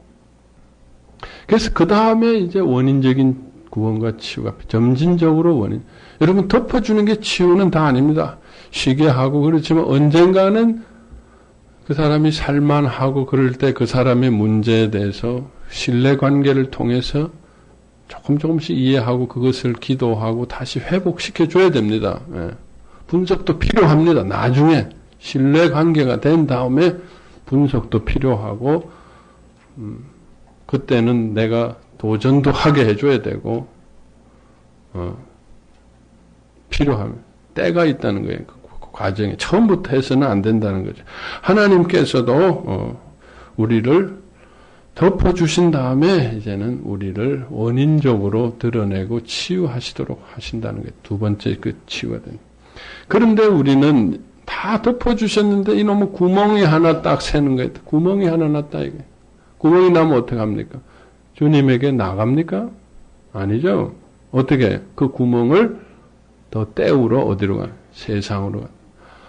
그래서 그 다음에 이제 원인적인 구원과 치유가 점진적으로 원인. 여러분 덮어주는 게 치유는 다 아닙니다. 쉬게 하고 그렇지만 언젠가는 그 사람이 살만하고 그럴 때 그 사람의 문제에 대해서 신뢰관계를 통해서 조금씩 이해하고 그것을 기도하고 다시 회복시켜 줘야 됩니다. 예. 분석도 필요합니다. 나중에 신뢰관계가 된 다음에 분석도 필요하고 그때는 내가 도전도 하게 해줘야 되고 필요하면 때가 있다는 거예요. 그 과정에 처음부터 해서는 안 된다는 거죠. 하나님께서도 우리를 덮어주신 다음에 이제는 우리를 원인적으로 드러내고 치유하시도록 하신다는 거예요. 두 번째 그 치유가 됩니다. 그런데 우리는 다 덮어주셨는데 이놈의 구멍이 하나 딱 새는 거예요. 구멍이 하나 났다 이게. 구멍이 나면 어떻게 합니까? 주님에게 나갑니까? 아니죠. 어떻게 그 구멍을 더 때우러 어디로 가? 세상으로 가.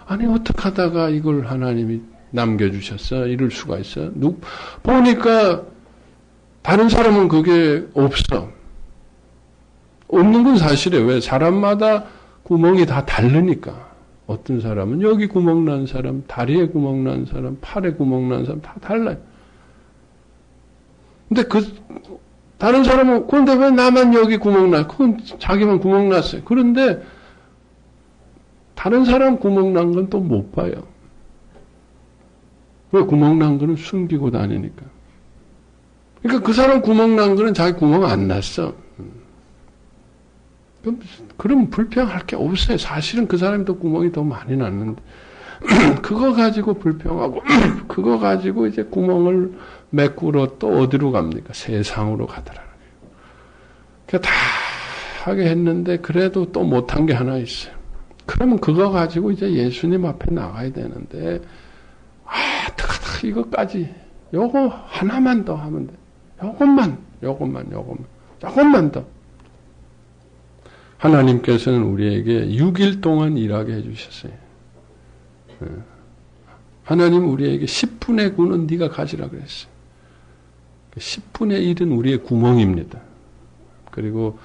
아니 어떻게 하다가 이걸 하나님이 남겨주셨어? 이럴 수가 있어? 보니까 다른 사람은 그게 없어. 없는 건 사실이에요. 왜? 사람마다 구멍이 다 다르니까. 어떤 사람은 여기 구멍 난 사람, 다리에 구멍 난 사람, 팔에 구멍 난 사람 다 달라요. 근데 다른 사람은 그런데 왜 나만 여기 구멍 나? 그건 자기만 구멍 났어요. 그런데 다른 사람 구멍 난 건 또 못 봐요. 왜? 구멍 난 거는 숨기고 다니니까. 그러니까 그 사람 구멍 난 거는 자기 구멍 안 났어. 그럼 불평할 게 없어요. 사실은 그 사람이 더 구멍이 더 많이 났는데. 그거 가지고 불평하고, 그거 가지고 이제 구멍을 메꾸러 또 어디로 갑니까? 세상으로 가더라고요. 그러니까 다 하게 했는데, 그래도 또 못한 게 하나 있어요. 그러면 그거 가지고 이제 예수님 앞에 나가야 되는데, 이것까지, 요거 하나만 더 하면 돼. 요것만 더. 하나님께서는 우리에게 6일 동안 일하게 해주셨어요. 하나님 우리에게 10분의 9는 네가 가지라 그랬어요. 10분의 1은 우리의 구멍입니다. 그리고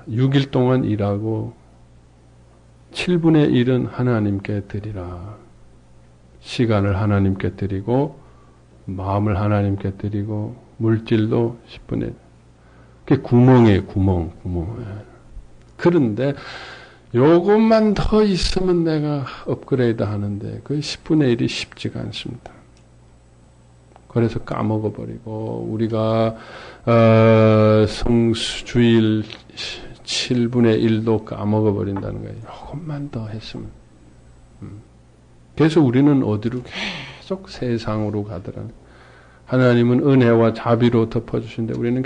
6일 동안 일하고 7분의 1은 하나님께 드리라. 시간을 하나님께 드리고 마음을 하나님께 드리고 물질도 10분의 1. 그게 구멍이에요. 구멍. 그런데 요것만 더 있으면 내가 업그레이드 하는데 그 10분의 1이 쉽지가 않습니다. 그래서 까먹어버리고 우리가 성수주일 7분의 1도 까먹어버린다는 거예요. 요것만 더 했으면. 그래서 우리는 어디로 계속 세상으로 가더라는 하나님은 은혜와 자비로 덮어주신데 우리는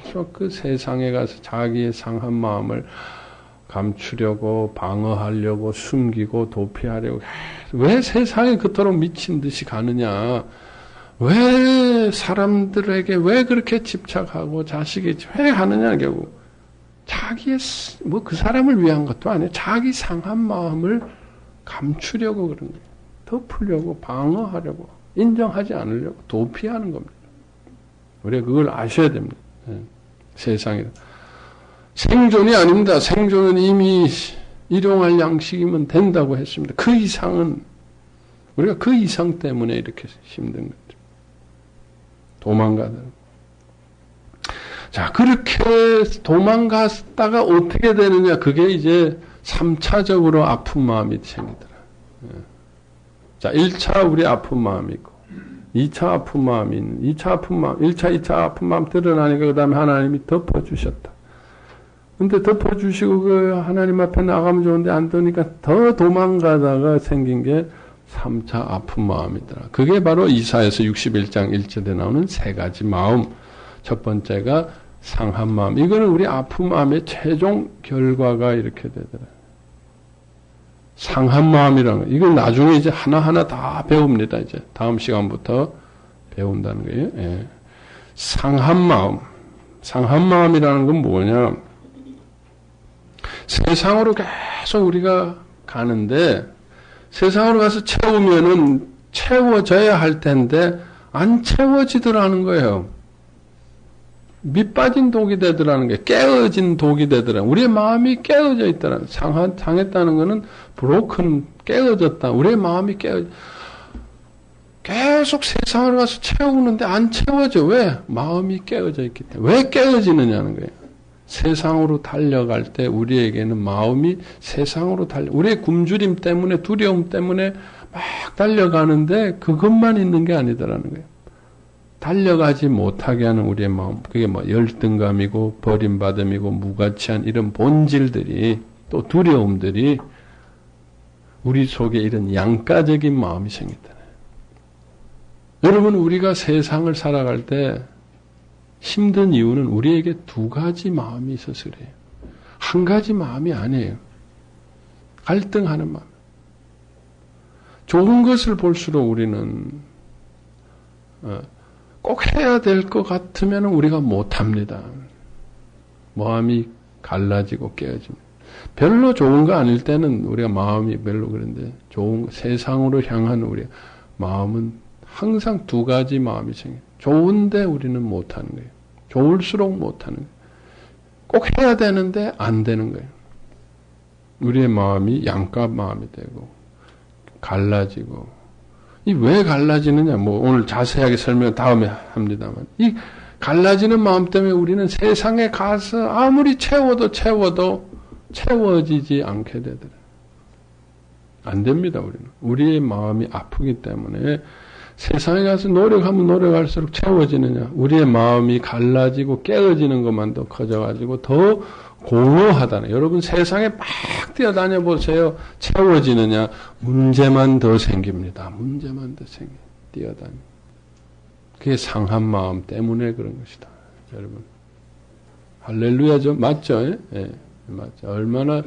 계속 그 세상에 가서 자기의 상한 마음을 감추려고 방어하려고 숨기고 도피하려고 왜 세상에 그토록 미친 듯이 가느냐. 왜 사람들에게 왜 그렇게 집착하고 자식이 왜 하느냐. 결국 자기의 그 사람을 위한 것도 아니에요. 자기 상한 마음을 감추려고 그런 거예요. 덮으려고 방어하려고 인정하지 않으려고 도피하는 겁니다. 우리가 그걸 아셔야 됩니다. 세상에 생존이 아닙니다. 생존은 이미 일용할 양식이면 된다고 했습니다. 그 이상은 우리가 그 이상 때문에 이렇게 힘든 거죠. 도망가다. 자, 그렇게 도망갔다가 어떻게 되느냐. 그게 이제 3차적으로 아픈 마음이 생기더라. 자, 1차 우리 아픈 마음이 있고, 2차 아픈 마음이 있는, 2차 아픈 마음, 1차, 2차 아픈 마음 드러나니까 그 다음에 하나님이 덮어주셨다. 근데 덮어주시고 그 하나님 앞에 나가면 좋은데 안 되니까 더 도망가다가 생긴 게 3차 아픈 마음이더라. 그게 바로 이사야서 61장 1절에 나오는 세 가지 마음. 첫 번째가 상한 마음. 이거는 우리 아픈 마음의 최종 결과가 이렇게 되더라. 상한 마음이라는 거. 이건 나중에 이제 하나하나 다 배웁니다. 이제 다음 시간부터 배운다는 거예요. 예. 상한 마음. 상한 마음이라는 건 뭐냐? 세상으로 계속 우리가 가는데 세상으로 가서 채우면은 채워져야 할 텐데 안 채워지더라는 거예요. 밑빠진 독이 되더라는 게 깨어진 독이 되더라. 우리의 마음이 깨어져 있더라. 상했다는 거는 broken, 깨어졌다. 우리의 마음이 계속 세상으로 가서 채우는데 안 채워져. 왜? 마음이 깨어져 있기 때문에. 왜 깨어지느냐는 거예요. 세상으로 달려갈 때 우리에게는 마음이 세상으로 우리의 굶주림 때문에 두려움 때문에 막 달려가는데 그것만 있는 게 아니더라는 거예요. 달려가지 못하게 하는 우리의 마음, 그게 뭐 열등감이고 버림받음이고 무가치한 이런 본질들이 또 두려움들이 우리 속에 이런 양가적인 마음이 생겼다. 여러분, 우리가 세상을 살아갈 때 힘든 이유는 우리에게 두 가지 마음이 있어서 그래요. 한 가지 마음이 아니에요. 갈등하는 마음. 좋은 것을 볼수록 우리는 꼭 해야 될 것 같으면 우리가 못합니다. 마음이 갈라지고 깨어집니다. 별로 좋은 거 아닐 때는 우리가 마음이 별로 그런데 세상으로 향한 우리 마음은 항상 두 가지 마음이 생겨요. 좋은데 우리는 못하는 거예요. 좋을수록 못하는 거예요. 꼭 해야 되는데 안 되는 거예요. 우리의 마음이 양가 마음이 되고 갈라지고 이 왜 갈라지느냐 뭐 오늘 자세하게 설명 다음에 합니다만 이 갈라지는 마음 때문에 우리는 세상에 가서 아무리 채워도 채워지지 않게 되더라. 안 됩니다. 우리의 마음이 아프기 때문에 세상에 가서 노력하면 노력할수록 채워지느냐. 우리의 마음이 갈라지고 깨어지는 것만 더 커져가지고 더 공허하다네. 여러분 세상에 막 뛰어다녀 보세요. 채워지느냐. 문제만 더 생깁니다. 문제만 더 뛰어다니. 그게 상한 마음 때문에 그런 것이다. 여러분. 할렐루야죠? 맞죠? 예, 맞죠. 얼마나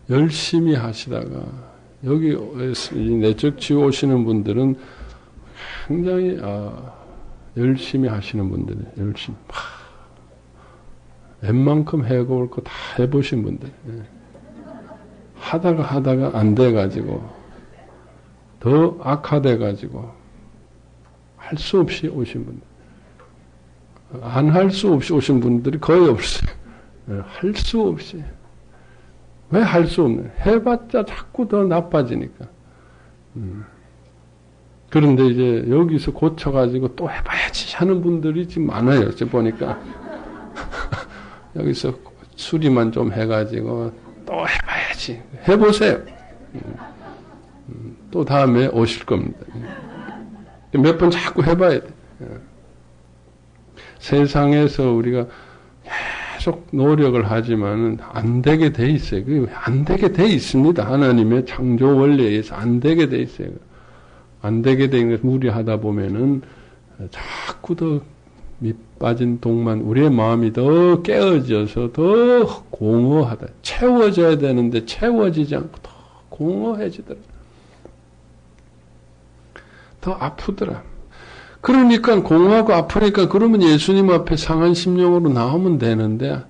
열심히 하시다가 여기 내적 치유 오시는 분들은 굉장히 열심히 하시는 분들, 열심히 웬만큼 해볼 거 다 해보신 분들, 하다가 안 돼가지고 더 악화돼가지고 할 수 없이 오신 분들, 안 할 수 없이 오신 분들이 거의 없어요. 할 수 없이. 왜 할 수 없는? 해봤자 자꾸 더 나빠지니까. 그런데 이제 여기서 고쳐가지고 또 해봐야지 하는 분들이 지금 많아요. 지금 보니까. 여기서 수리만 좀 해가지고 또 해봐야지. 해보세요. 또 다음에 오실 겁니다. 몇 번 자꾸 해봐야 돼. 세상에서 우리가 계속 노력을 하지만은 안 되게 돼 있어요. 안 되게 돼 있습니다. 하나님의 창조 원리에 의해서 안 되게 돼 있어요. 안 되게 된 것을 무리하다 보면은 자꾸 더 밑빠진 독만 우리의 마음이 더 깨어져서 더 공허하다. 채워져야 되는데 채워지지 않고 더 공허해지더라. 더 아프더라. 그러니까 공허하고 아프니까 그러면 예수님 앞에 상한 심령으로 나오면 되는데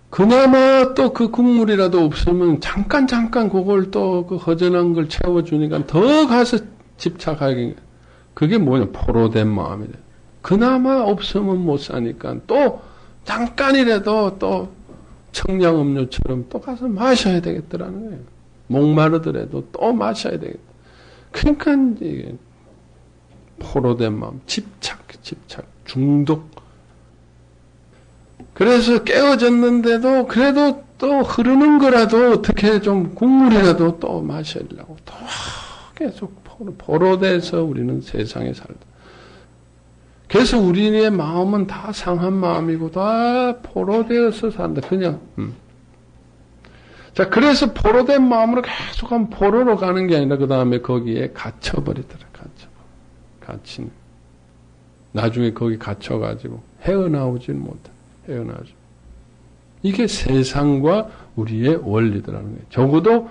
그나마 또 그 국물이라도 없으면 잠깐 그걸 또 그 허전한 걸 채워주니까 더 가서 집착하게. 그게 뭐냐? 포로된 마음이래. 그나마 없으면 못 사니까 또 잠깐이라도 또 청량음료처럼 또 가서 마셔야 되겠더라는 거예요. 목마르더라도 또 마셔야 되겠다. 그러니까 이게 포로된 마음, 집착, 중독. 그래서 깨어졌는데도 그래도 또 흐르는 거라도 어떻게 좀 국물이라도 또 마시려고 또 계속 포로돼서 우리는 세상에 살다. 그래서 우리의 마음은 다 상한 마음이고 다 포로되어서 산다. 그냥. 자, 그래서 포로된 마음으로 계속하면 포로로 가는 게 아니라 그 다음에 거기에 갇혀버리더라. 갇힌. 나중에 거기 갇혀가지고 헤어나오질 못해. 헤어나오죠. 이게 세상과 우리의 원리더라는 거예요. 적어도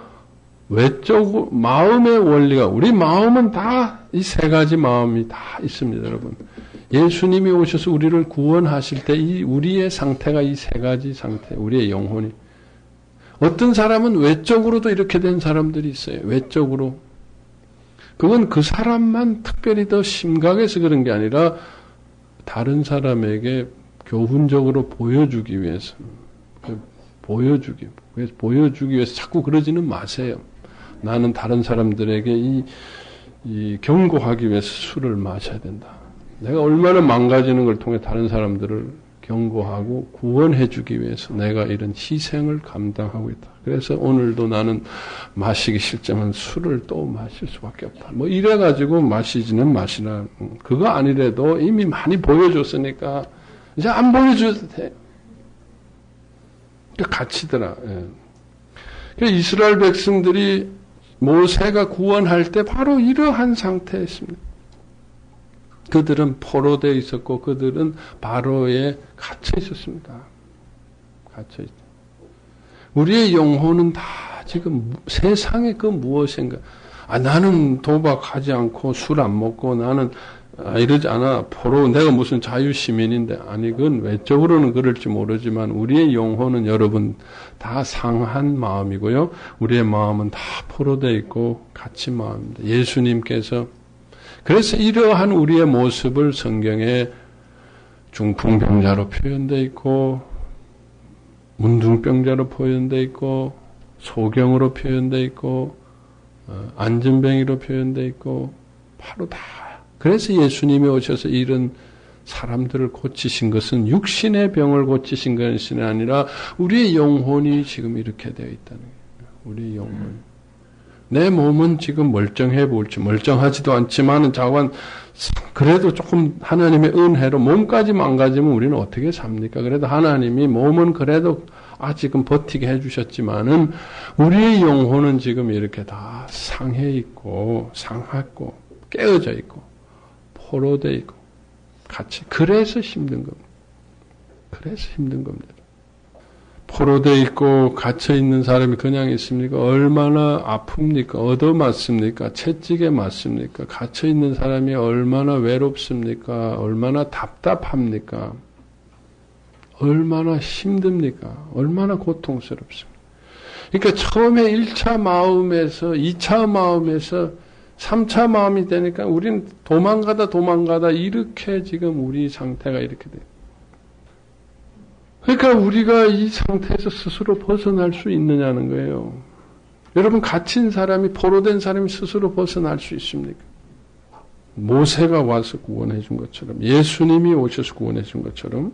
외적 마음의 원리가 우리 마음은 다 이 세 가지 마음이 다 있습니다, 여러분. 예수님이 오셔서 우리를 구원하실 때 이 우리의 상태가 이 세 가지 상태, 우리의 영혼이. 어떤 사람은 외적으로도 이렇게 된 사람들이 있어요. 외적으로. 그건 그 사람만 특별히 더 심각해서 그런 게 아니라 다른 사람에게 교훈적으로 보여주기 위해서. 보여주기 위해서 자꾸 그러지는 마세요. 나는 다른 사람들에게 이 경고하기 위해서 술을 마셔야 된다. 내가 얼마나 망가지는 걸 통해 다른 사람들을 경고하고 구원해주기 위해서 내가 이런 희생을 감당하고 있다. 그래서 오늘도 나는 마시기 싫지만 술을 또 마실 수밖에 없다. 뭐 이래가지고 마시지는 마시나. 그거 아니래도 이미 많이 보여줬으니까 이제 안 보여줘도 돼. 갇히더라. 예. 이스라엘 백성들이 모세가 구원할 때 바로 이러한 상태였습니다. 그들은 포로되어 있었고 그들은 바로에 갇혀 있었습니다. 갇혀 있다. 우리의 영혼은 다 지금 세상의 그 무엇인가. 나는 도박하지 않고 술 안 먹고 나는 이러지 않아. 포로 내가 무슨 자유시민인데. 아니 그건 외적으로는 그럴지 모르지만 우리의 영혼은 여러분 다 상한 마음이고요. 우리의 마음은 다 포로되어 있고 갇힌 마음입니다. 예수님께서 그래서 이러한 우리의 모습을 성경에 중풍병자로 표현되어 있고 문둥병자로 표현되어 있고 소경으로 표현되어 있고 안전뱅이로 표현되어 있고 바로 다 그래서 예수님이 오셔서 이런 사람들을 고치신 것은 육신의 병을 고치신 것이 아니라 우리의 영혼이 지금 이렇게 되어 있다는 거예요. 우리의 영혼. 내 몸은 지금 멀쩡해 보일지 멀쩡하지도 않지만은 자관 그래도 조금 하나님의 은혜로 몸까지 망가지면 우리는 어떻게 삽니까? 그래도 하나님이 몸은 그래도 아직은 버티게 해주셨지만은 우리의 영혼은 지금 이렇게 다 상해 있고 상했고 깨어져 있고 포로돼 있고 같이 그래서 힘든 겁니다. 그래서 힘든 겁니다. 포로돼 있고 갇혀 있는 사람이 그냥 있습니까? 얼마나 아픕니까? 얻어맞습니까? 채찍에 맞습니까? 갇혀 있는 사람이 얼마나 외롭습니까? 얼마나 답답합니까? 얼마나 힘듭니까? 얼마나 고통스럽습니까? 그러니까 처음에 1차 마음에서 2차 마음에서 3차 마음이 되니까 우리는 도망가다 이렇게 지금 우리 상태가 이렇게 돼요. 그러니까 우리가 이 상태에서 스스로 벗어날 수 있느냐는 거예요. 여러분 갇힌 사람이 포로된 사람이 스스로 벗어날 수 있습니까? 모세가 와서 구원해 준 것처럼 예수님이 오셔서 구원해 준 것처럼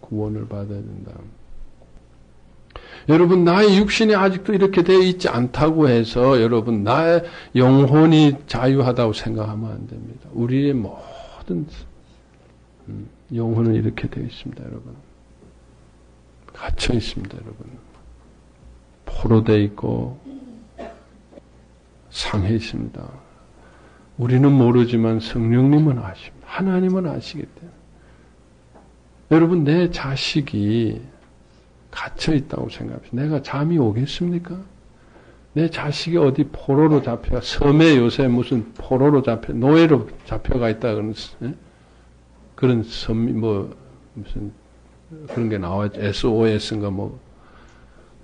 구원을 받아야 된다. 여러분 나의 육신이 아직도 이렇게 되어 있지 않다고 해서 여러분 나의 영혼이 자유하다고 생각하면 안 됩니다. 우리의 모든 영혼은 이렇게 되어 있습니다. 여러분. 갇혀 있습니다, 여러분. 포로되어 있고 상해 있습니다. 우리는 모르지만 성령님은 아십니다. 하나님은 아시기 때문에. 여러분 내 자식이 갇혀 있다고 생각합시다. 내가 잠이 오겠습니까? 내 자식이 어디 포로로 잡혀 섬에 요새 무슨 포로로 잡혀 노예로 잡혀가 있다 그런 섬 무슨 그런 게 나와있죠. SOS인가 뭐.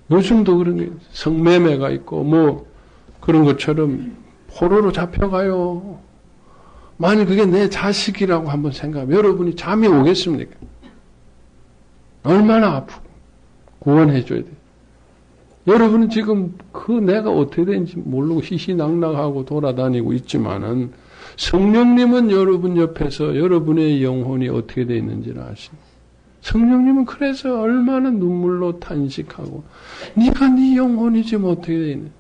요즘도 그런 게 성매매가 있고 뭐 그런 것처럼 포로로 잡혀가요. 만약 그게 내 자식이라고 한번 생각하면 여러분이 잠이 오겠습니까? 얼마나 아프고 구원해줘야 돼. 여러분은 지금 그 내가 어떻게 되는지 모르고 희희낙낙하고 돌아다니고 있지만은 성령님은 여러분 옆에서 여러분의 영혼이 어떻게 되어 있는지를 아십니다. 성령님은 그래서 얼마나 눈물로 탄식하고 네가 네 영혼이 지금 어떻게 되어 있는?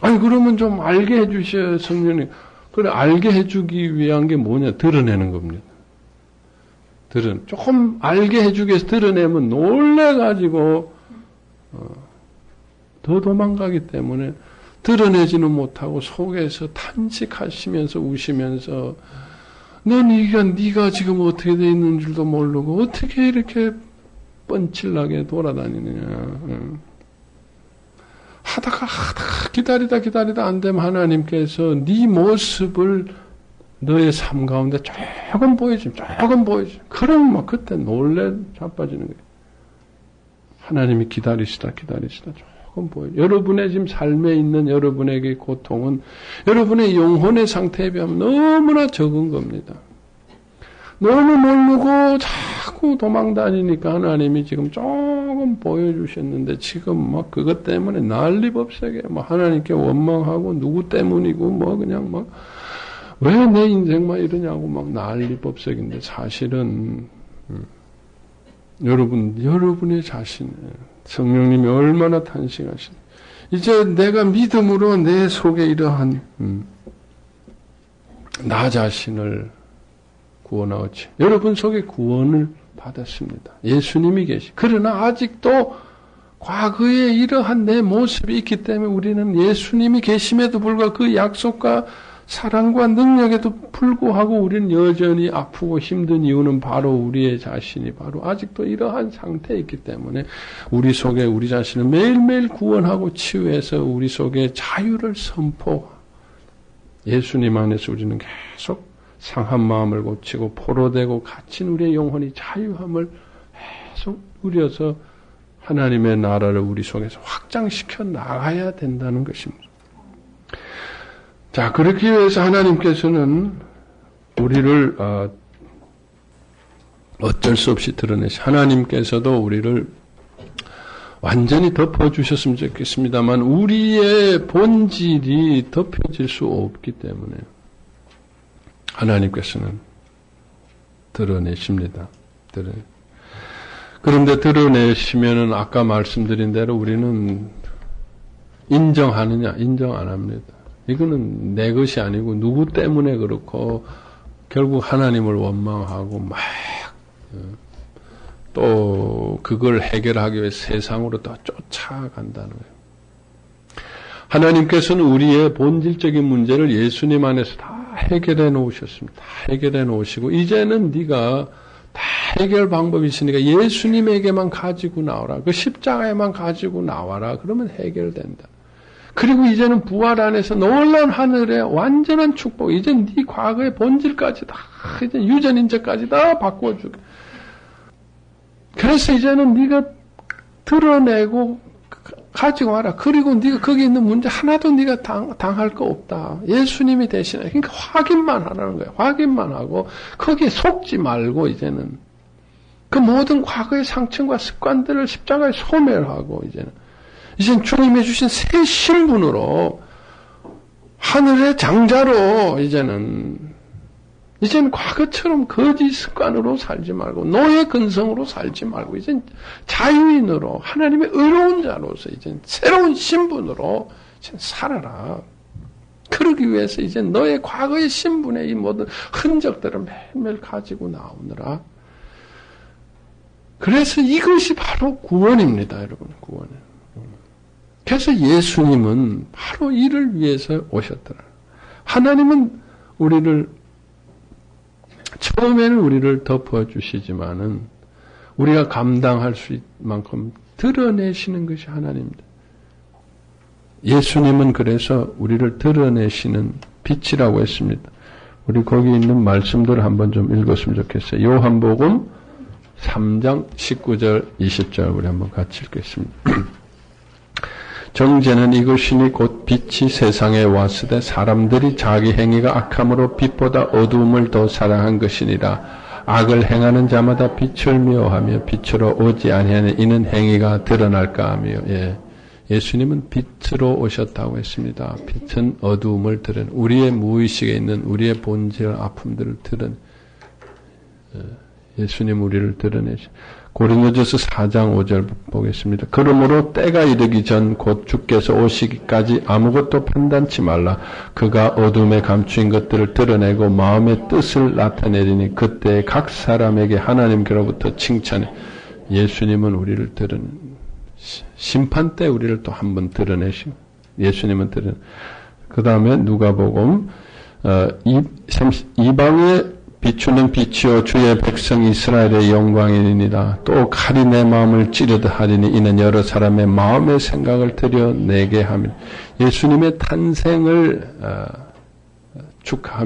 아니 그러면 좀 알게 해주셔요 성령님. 그래 알게 해주기 위한 게 뭐냐? 드러내는 겁니다. 조금 알게 해주기 위해서 드러내면 놀래가지고 더 도망가기 때문에 드러내지는 못하고 속에서 탄식하시면서 우시면서 네가 지금 어떻게 돼 있는 줄도 모르고 어떻게 이렇게 뻔칠나게 돌아다니느냐. 하다가 기다리다 안 되면 하나님께서 네 모습을 너의 삶 가운데 조금 보여주면. 그럼 그때 놀래 자빠지는 거예요. 하나님이 기다리시다 조금 보여. 여러분의 지금 삶에 있는 여러분에게 고통은 여러분의 영혼의 상태에 비하면 너무나 적은 겁니다. 너무 모르고 자꾸 도망다니니까 하나님이 지금 조금 보여주셨는데 지금 그것 때문에 난리법석에 하나님께 원망하고 누구 때문이고 그냥 왜 내 인생만 이러냐고 난리법석인데 사실은 여러분의 자신, 성령님이 얼마나 탄식하시네. 이제 내가 믿음으로 내 속에 이러한 나 자신을 구원하었지. 여러분 속에 구원을 받았습니다. 예수님이 계시. 그러나 아직도 과거에 이러한 내 모습이 있기 때문에 우리는 예수님이 계심에도 불구하고 그 약속과 사랑과 능력에도 불구하고 우리는 여전히 아프고 힘든 이유는 바로 우리의 자신이 바로 아직도 이러한 상태에 있기 때문에 우리 속에 우리 자신을 매일매일 구원하고 치유해서 우리 속에 자유를 선포. 예수님 안에서 우리는 계속 상한 마음을 고치고 포로되고 갇힌 우리의 영혼이 자유함을 계속 누려서 하나님의 나라를 우리 속에서 확장시켜 나가야 된다는 것입니다. 자, 그렇기 위해서 하나님께서는 우리를 어쩔 수 없이 드러내시. 하나님께서도 우리를 완전히 덮어주셨으면 좋겠습니다만 우리의 본질이 덮여질 수 없기 때문에 하나님께서는 드러내십니다. 그런데 드러내시면은 아까 말씀드린 대로 우리는 인정하느냐? 인정 안 합니다. 이거는 내 것이 아니고 누구 때문에 그렇고 결국 하나님을 원망하고 또 그걸 해결하기 위해 세상으로 또 쫓아간다는 거예요. 하나님께서는 우리의 본질적인 문제를 예수님 안에서 다 해결해 놓으셨습니다. 다 해결해 놓으시고 이제는 네가 다 해결 방법이 있으니까 예수님에게만 가지고 나와라. 그 십자가에만 가지고 나와라. 그러면 해결된다. 그리고 이제는 부활 안에서 놀라운 하늘의 완전한 축복. 이제 네 과거의 본질까지 다 이제 유전인재까지 다 바꿔주게. 그래서 이제는 네가 드러내고 가지고 와라. 그리고 네가 거기 있는 문제 하나도 네가 당할 거 없다. 예수님이 대신해. 그러니까 확인만 하라는 거예요. 확인만 하고 거기에 속지 말고 이제는 그 모든 과거의 상처과 습관들을 십자가에 소멸하고 이제는 주님이 주신 새 신분으로 하늘의 장자로 이제는 과거처럼 거짓 습관으로 살지 말고 노예 근성으로 살지 말고 이젠 자유인으로 하나님의 의로운 자로서 이제 새로운 신분으로 이제 살아라. 그러기 위해서 이제 너의 과거의 신분의 이 모든 흔적들을 매일매일 가지고 나오느라. 그래서 이것이 바로 구원입니다, 여러분. 구원은. 그래서 예수님은 바로 이를 위해서 오셨더라. 하나님은 처음에는 우리를 덮어주시지만은 우리가 감당할 수 있을 만큼 드러내시는 것이 하나님입니다. 예수님은 그래서 우리를 드러내시는 빛이라고 했습니다. 우리 거기 있는 말씀들을 한번 좀 읽었으면 좋겠어요. 요한복음 3장 19절 20절 우리 한번 같이 읽겠습니다. 정죄는 이것이니 곧 빛이 세상에 왔으되 사람들이 자기 행위가 악함으로 빛보다 어두움을 더 사랑한 것이니라. 악을 행하는 자마다 빛을 미워하며 빛으로 오지 아니하는 이는 행위가 드러날까 하며 예수님은 빛으로 오셨다고 했습니다. 빛은 어두움을 드러내 우리의 무의식에 있는 우리의 본질 아픔들을 드러내 예수님 우리를 드러내시. 고린도전서 4장 5절 보겠습니다. 그러므로 때가 이르기 전 곧 주께서 오시기까지 아무것도 판단치 말라. 그가 어둠에 감추인 것들을 드러내고 마음의 뜻을 나타내리니 그때 각 사람에게 하나님께로부터 칭찬해. 예수님은 우리를 심판 때 우리를 또 한 번 드러내시고 예수님은 그 다음에 누가복음 이방의 비추는 빛이요 주의 백성 이스라엘의 영광이니라. 또 칼이 내 마음을 찌르듯 하리니 이는 여러 사람의 마음의 생각을 드러내게 하며 예수님의 탄생을 축하합니다.